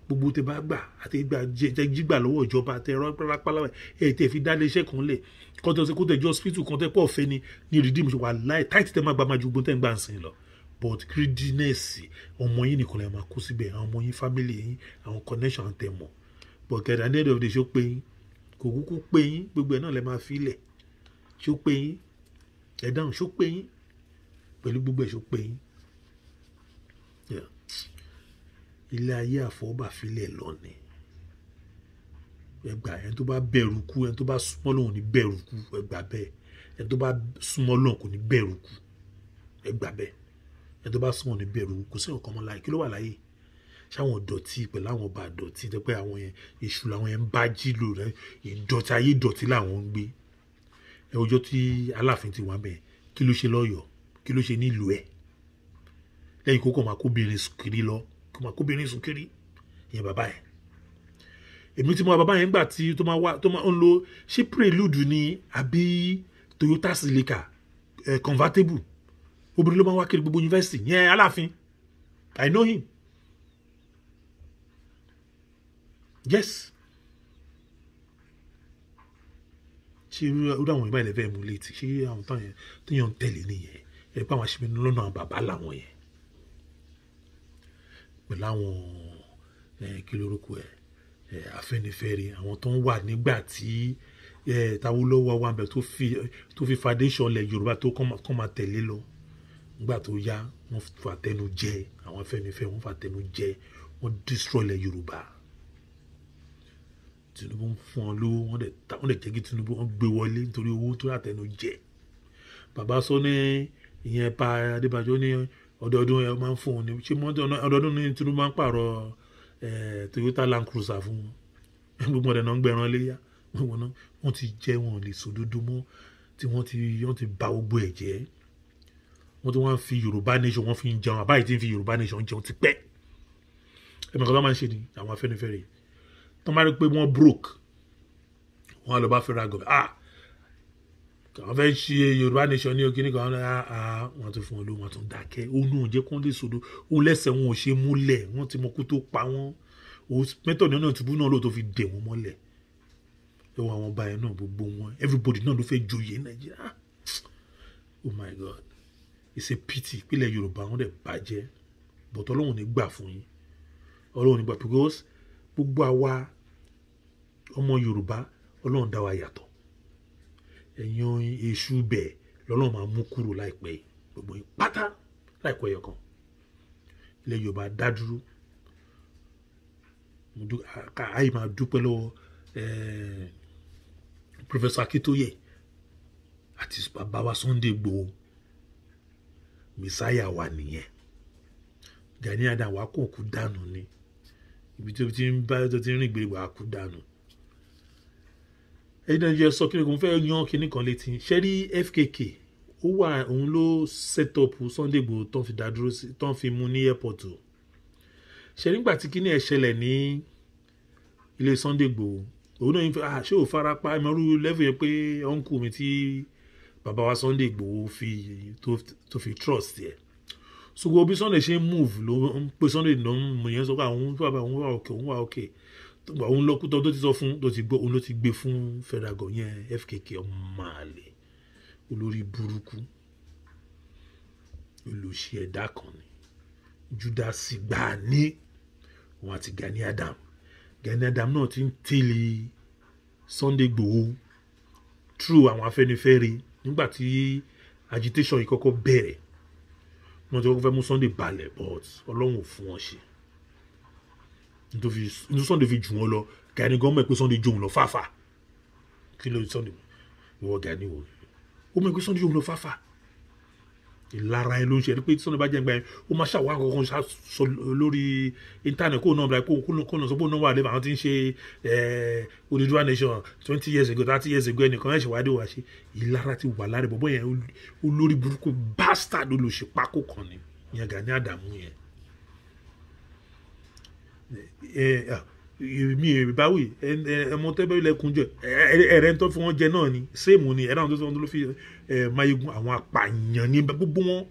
gbogbo tẹ bá gbà àti gbà jẹ jígbà lọ́wọ́ ìjọba tẹ rápálá tẹ fi dá iléeṣẹ́ kan lẹ̀ kó tẹ jọ hospital kan tẹ pọ̀ fẹ́ ni Redeem ṣe wà láì táìtì tẹ má gba máa ju gbọ́n tẹ́ ń gbà ń sìn lọ but greediness ọmọ yín nìkan lè máa kó síbẹ̀ àwọn ọmọ yín family yín àwọn connection tẹ mọ̀ but kẹ̀dà ní ẹ̀dọ̀ ṣó pé yín kò kúkú pé yín gbogbo ẹ̀ náà lè máa filẹ̀ ṣó pé yín ẹ̀dáhùn ṣó pé yín pẹ̀lú gbogbo ẹ̀ ṣó pé yín ilé ayé àfọwọ́bà filẹ̀ lọ́ni ẹgbà ẹni tó bá bẹ̀rù kú ẹni tó bá súnmọ́ lọ́hùn ní bẹ̀rù kú ẹgbà bẹ́ẹ̀ ẹni tó bá súnmọ́ lọ́hùn kò ní bẹ̀rù kú ẹgbà bẹ́ẹ̀ ẹni tó bá súnmọ́ ní bẹ̀rù kú kò sí ọ̀kan mọ́ láyé kí ló wà láyé ṣáwọn dọ̀tí pẹ̀lú àwọn ọba dọ̀tí tẹ́ pé àwọn yẹn èṣù làwọn yẹn ń bá jí lò rẹ ìdọ̀tí ayé dọ̀tí làwọn ń gbé ẹ ọjọ́ tí Aláàfin ti wà bẹ́ẹ̀ kí ló ṣe lọ́yọ̀ọ́ kí ló ṣe nílùú ẹ̀ lẹ́yìn kókò máa kóbìnrin kiri lọ kó máa kóbìnrin sùn kiri ìyẹn bàbá ẹ̀ èmi ti mọ bàbá yẹn gbà tí tó máa ń lo ṣé Prelude ni àbí Toyota Celica convertible obìnrin ló máa wá kiri gbogbo yunifásitì yẹn Aláàfin I know him yes ṣé irú àwọn ìbá ilẹ̀ fẹ́ mú létí ṣé àwọn táwọn yẹn tó yàn ń tẹ̀lé nìyẹn ẹ̀ pé àwọn aṣèpẹ́ lọ́nà àwọn bàbá làwọn yẹn pẹ̀lú àwọn kí lórúkọ ẹ̀ Afẹ́nifẹ́re àwọn tó ń wà nígbà tí Awólọ́wọ̀ wà bẹ̀ tó fi foundation lẹ̀ Yorùbá tó kọ́ máa tẹ̀lé lọ nígbà tó yá wọ́n fàtẹnu jẹ àwọn Afẹ́nifẹ́re wọ́n fàtẹnu jẹ wọ́n destroy lẹ̀ Yorùbá Tinubu ń fún ọ lówó wọ́n dẹ̀ jẹ́ kí Tinubu wọ́n gbé wọlé nítorí owó tó àtẹnu jẹ bàbá sọ ní ìyẹn pa Adébánjọ ní ọdọọdún ẹ máa ń fún un ní ṣé ọdọọdún ní Tinubu máa ń pààrọ̀ Toyota Land Cruiser fún wọn gbogbo ọdẹ náà ń gbẹran léyà gbogbo náà wọ́n ti jẹ wọn lè sòdodo mọ́ tí wọ́n ti bà gbogbo ẹ̀ jẹ́ wọ́n ti wọ́n fi Yorùbá nation wọ́n fi ń jẹun àbáyé tí ń fi Yorùbá nation jẹun ti pẹ́ ẹ̀mí kan tó máa ń ṣe ni àwọn Afẹ́nifẹ́re tó máa rí pé wọ́n broke wọ́n á lọ bá federal government àwọn fẹ́ ṣe Yorùbá nation ní òkè nìkan wọ́n ti fún wọn lówó wọn tún dákẹ́ òun náà jẹ́ kó lè sòdò òun lẹ́sẹ̀ wọn ò ṣe múlẹ̀ wọ́n ti mọ kú tó pa wọ́n mẹ́tọ̀dù náà tìbú náà ló tó fi dè wọ́n mọ́lẹ̀ ẹwọ àwọn ọba yẹn náà gbogbo wọn everybody náà ló fẹ́ joyè Nàìjíríà oh my God it's a pity ìpínlẹ̀ Yorùbá wọn dẹ̀ bàjẹ́ but Ọlọ́run ní gbà fún yín Ọlọ́run ní gbà because gbogbo àwa ọmọ Yorùbá Ọlọ́run dá wa yàtọ̀ ẹ̀yin èṣù bẹ́ẹ̀ lọ́lọ́run máa mú kúrò láìpẹ́ gbogbo yín pátá láìpẹ́ ẹyọ kan ilẹ̀ Yorùbá dá dúró àyè máa dúpẹ́ lọ́wọ́ Professor Akintoye àti bàbá wa Sunday Igboho messiah wa nìyẹn Gani Adams wa kò kú dànù ni ibi tí ó ti ń bá tó ti ń rìn gbèrè wà kú dànù ẹ̀yin náà jẹ́ sọ kí ni kò fẹ́ yan kíní kan létí ṣe rí FKK ó wà òun ló set up Sunday Igboho tó ń fi dádúró sí tó ń fi mú ní airport o ṣe nígbà tí kíní ẹ̀ ṣẹlẹ̀ ní ilé Sunday Igboho òun náà ń fẹ́ ṣé ò fara pa ẹ̀mọ́rú level yẹn pé uncle mi tí bàbá wa Sunday Igboho tó fi trust yẹ ṣùgbọ́n bí Sunday ṣe ń move ló ń pè Sunday ló ń mú yẹn sọ pé àwọn bàbá òun wà òkè òun lọ Kútọ́nù tó ti sọ fún tó ti gbọ́ òun ló ti gbé fún Fẹ́dàgọ̀ yẹn FKK ọmọ àlè olórí burúkú olùṣí ẹ̀dá kan ni Júdásì gbà ní wọn àti Gani Adams náà ti ń tẹ̀lé Sunday Igboho through àwọn Afẹ́nifẹ́re nígbà tí agitation yìí kọ́kọ́ bẹ̀rẹ̀ wọ́n ti kọ́kọ́ fẹ́ mú Sunday balẹ̀ but Ọlọ́run ò fún wọn ṣe nítorí Sunday fi jù wọn lọ Gani gan mọ̀ pé Sunday jó òun lọ fàáfà kí ló Sunday ìwọ Gani wò ó mọ̀ pé Sunday jó òun lọ fàáfà ìlara ẹ ló ń ṣe pé Sunday bá jẹ́ gbà yẹn ó máa ṣàwọn akọ̀kan sọ lórí íńtánẹ̀tì kó náà bẹ̀rẹ̀ kó náà sọ pé ó náà wà lẹ́bàá àwọn tí ń ṣe Odùduwà nation 20 years ago 30 years ago ẹnìkan ẹ̀ ṣèwádìí wà ṣe ìlara ti wà lára bọ̀bọ̀ yẹn olórí burúkú bastard olùṣèpákó kan ni ìyẹn Gani Adams yẹn mi báwì ẹmọ tẹ́bẹ̀ ilẹ̀kùn jẹ ẹ̀rẹ́ tó fi wọ́n jẹ náà ni sẹ́ẹ̀mù ni ẹ̀rẹ́ àwọn tó fi wọ́n ló fi Mayegun àwọn apààyàn ní gbogbo wọn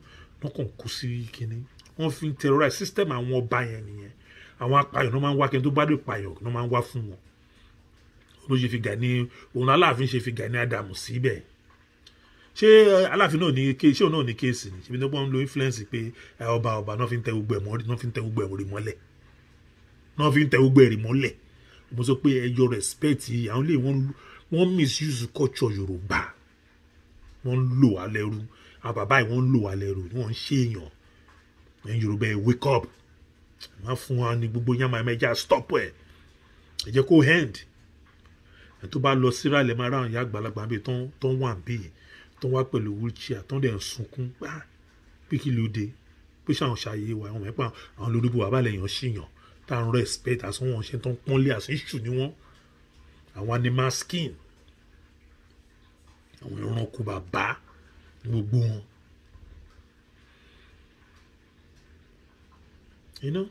kàn kú sí kínní wọ́n fi ń terrorize system àwọn ọba yẹn nìyẹn àwọn apààyàn náà máa ń wá kí n tó bá dé pààyàn náà máa ń wá fún wọn ló ṣe fi Gani òun Aláàfin ṣe fi Gani Adams síbẹ̀ ṣé Aláàfin náà ní kéèsì ṣé òun náà ní kéèsì ni ṣe fi ní wọ́n ń lo influence pé ọba náà fi ń tẹ gbogbo ẹ̀mọ́rí mọ́lẹ̀ náà fi ń tẹ gbogbo ẹ̀rí mọ́lẹ̀ mo sọ pé ẹyọ respect àwọn ilé wọ́n misuse culture Yorùbá wọ́n ń lò wá lẹ́rú àwọn bàbá yìí wọ́n ń lò wá lẹ́rú wọ́n ń ṣe èèyàn ẹ̀yin Yorùbá ẹ̀ wake up wọ́n fún wa ní gbogbo yàmà ẹ̀mẹ́jà stop ẹ̀ ẹ jẹ́ kó end ẹ̀ tó bá lọ síra lẹ̀ máa ráhùn ìyá àgbàlagbà bíi tó ń wà bíi tó ń wá pẹ̀lú wheelchair tó ń dẹ̀ ń sunkún pé kí ló dé pé ṣàwọn ṣàyè wa àwọn mẹ́pà àwọn lórúkọ bàbá lẹ́yìn ṣìyàn tá à ń respect àsán wọn ṣe tó ń pọ́nlé àsán ìṣù ni wọ́n àwọn animal skin àwọn ẹranko bàbá gbogbo wọn you know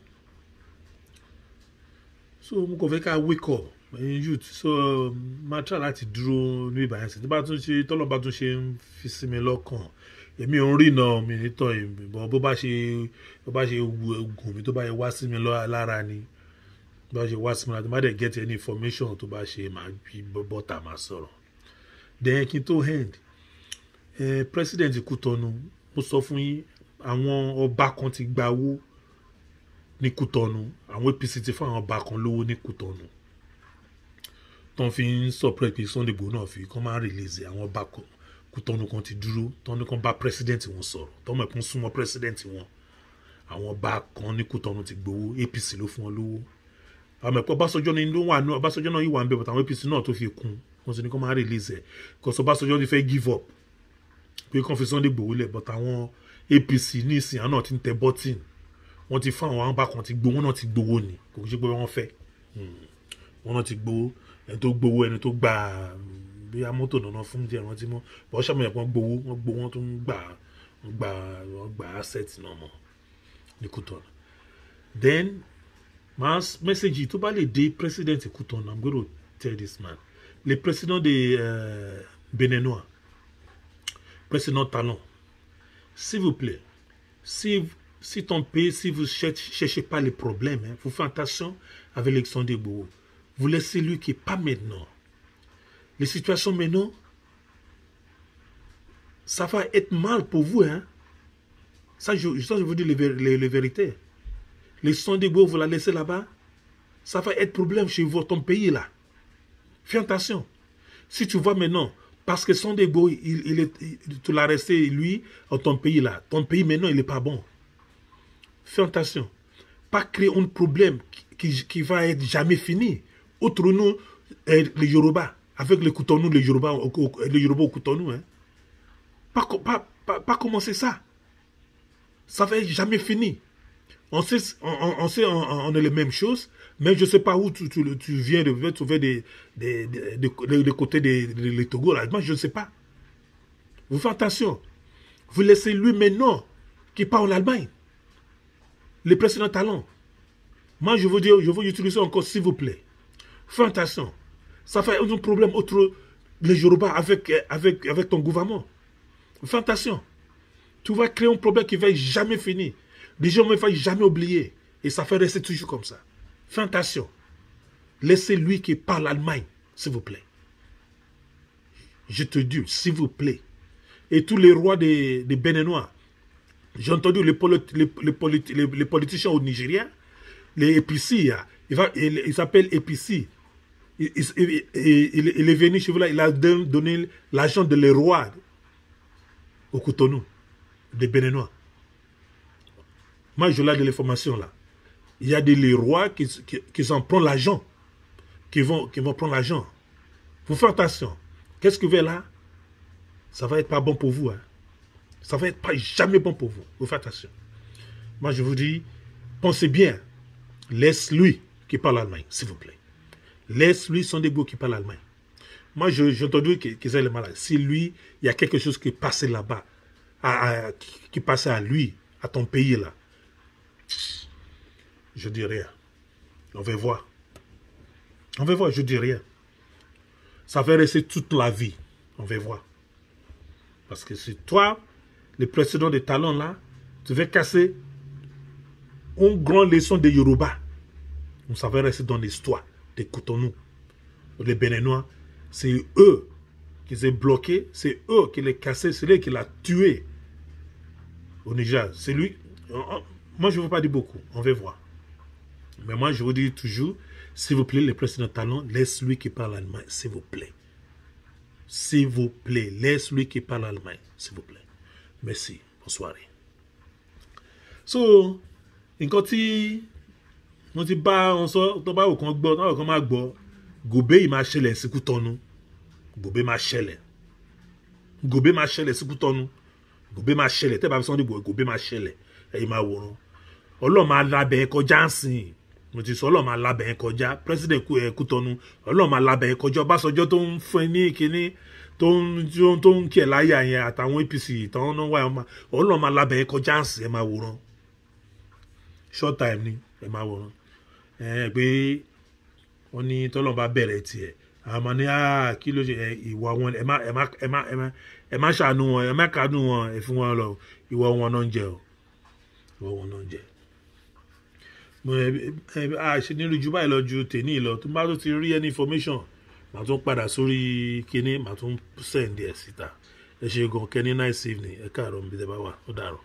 so mo kàn fẹ́ ká wake up youth so máa try láti dúró ní ìbàyẹn sí tí bá tún ṣe tọ́lọ́ba tún ṣe ń fi sí mi lọ́kàn èmi ò ń rí náà mi nítọ́ ìbọn bó bá ṣe gùn mi tó bá yẹ wá sí mi lára ni bó bá ṣe wá sí mi lára má dẹ̀ get any information tó bá ṣe máa bí bọ́tà máa sọ̀rọ̀ then kí n tó end president Kútọ́nù mo sọ fún yín àwọn ọba kan ti gba owó ní Kútọ́nù àwọn APC ti fún àwọn ọba kan lówó ní Kútọ́nù tó ń fi ń support pé Sunday Igboho náà fi kọ́ máa release àwọn ọba kan Kútọ́nù kan ti dúró tó ní kan bá president wọn sọ̀rọ̀ tó mọ̀ ẹ̀kún súnmọ́ president wọn àwọn ọba kan ní Kútọ́nù ti gbowó APC ló fún wọn lówó àwọn ẹ̀pọ̀ Ọbásanjọ́ ní ló wà ní Ọbásanjọ́ náà yìí wà ń bẹ̀ but àwọn APC náà tó fi kún wọn sì ní kan máa release ẹ̀ because Ọbásanjọ́ ti fẹ́ give up pé kàn fi Sunday Igboho lẹ̀ but àwọn APC ní ìsìn àwọn náà ti ń tẹ button wọ́n ti fún àwọn ọba kan ti gbowó wọn náà ti gbowó ni kò ṣe pé wọ́n fẹ́ wọn náà ti gbowó ẹni tó gbowó ẹni tó gbà bí amótò náà fún díẹ̀ rántí mọ́ bọ́ sàmì ẹ̀pọ̀n gbowó wọ́n tó ń gbà asset náà mọ́ ní Kútọ́nù then mass message tó bá lè dé president Kútọ́nù I'm going to tell this man le président de Béninois président Talon s'il vous plaît si ton pays si vous cherchez pas les problèmes vous faites attention avec l'élection de Igboho vous laissez lui qui pas maintenant les situations maintenant, ça va être mal pour vous. Hein? Ça, je vous dis les vérités. Les Sunday Igboho, vous la laissez là-bas, ça va être problème chez vous, ton pays là. Fais attention. Si tu vois maintenant, parce que Sunday Igboho, tu l'as resté lui, dans ton pays là. Ton pays maintenant, il n'est pas bon. Fais attention. Pas créer un problème qui va être jamais fini. Autre nous, les Yoruba. Avec les Kútọ́nù, les Yoruba au Kútọ́nù, hein. Pas commencer ça. Ça va être jamais fini. On sait on est les mêmes choses, mais je ne sais pas où tu viens de trouver des côtés des Togo. Là. Moi, je ne sais pas. Vous faites attention. Vous laissez lui maintenant qui part en Allemagne. Les précédents talents. Moi, je veux utiliser encore, s'il vous plaît. Faites attention. Ça fait un problème entre les Yoruba avec ton gouvernement. Fais attention. Tu vas créer un problème qui ne va jamais finir. Les gens ne vont jamais oublier. Et ça fait rester toujours comme ça. Fais attention. Laissez lui qui parle Allemagne, s'il vous plaît. Je te dis, s'il vous plaît. Et tous les rois des Béninois, j'ai entendu les politiciens au Nigeria, les épiciers, il s'appelle épicier. Il est venu chez vous là, il a donné l'argent de les rois au Cotonou, des Béninois. Moi, je l'ai de l'information là. Il y a des rois qui en prennent l'argent, qui vont prendre l'argent. Vous faites attention. Qu'est-ce que vous faites là? Ça va être pas bon pour vous. Hein. Ça va être pas jamais bon pour vous. Vous faites attention. Moi, je vous dis, pensez bien. Laisse-lui qui parle allemand, s'il vous plaît. Laisse-lui son dégoût qui parle allemand. Moi, j'ai entendu qu'ils aient le malade. Si lui, il y a quelque chose qui passait là-bas, qui passait à lui, à ton pays là, je dis rien. On va voir. On va voir, je dis rien. Ça va rester toute la vie. On va voir. Parce que c'est toi, le précédent des talents là, tu vas casser une grande leçon de Yoruba. Donc ça va rester dans l'histoire des Cotonou. Les Béninois, c'est eux qui les ont bloqués, c'est eux qui les cassés, c'est lui qui l'a tué au Niger. C'est lui. Moi, je ne veux pas dire beaucoup. On va voir. Mais moi, je vous dis toujours, s'il vous plaît, le président talent, laisse lui qui parle allemand, s'il vous plaît. S'il vous plaît, laisse lui qui parle allemand, s'il vous plaît. Merci. Bonsoir. So, quand on dit pas, on sort, on va au Congo, on va au Gobe, il m'a chelé, c'est Cotonou. Gobe m'a chelé. Gobe m'a chelé, c'est Cotonou. Gobe m'a chelé. T'es pas besoin de Gobe m'a chelé. Et il m'a ouron. Ọlọ́run máa labẹ̀ kọjá ńsìn. Mo ti sọ Ọlọ́run máa labẹ̀ kọjá. President Cotonou. Ọlọ́run máa labẹ̀ kọjá. Ọbásanjọ́ tó ń fún ní kíní tó ń kí ẹ̀ láyà yẹn àtàwọn APC tó ń wá ọmọ. Ọlọ́run máa labẹ̀ kọjá ńsìn. Ẹ máa wòran. Short time ni. Ẹ máa wòran. Pé wọ́n ní tọ́lọ́run bá bẹ̀rẹ̀ tiẹ̀. Àmọ́ ní kí ló ṣe ìwà wọn ẹ má ṣàánú wọn ẹ má kàánú wọn ẹ fún wọn lọ ìwà wọn náà ń jẹ o. Ìwà wọn náà ń jẹ. Ṣe ní lójú báyìí lọ ju tèní lọ tó bá tó ti rí any information màá tún padà sórí kíní màá tún send ẹ̀ síta ẹ ṣe gan kẹ́ni nice evening ẹ káàárọ̀ níbi tẹ́ bá wà ó dàárọ̀.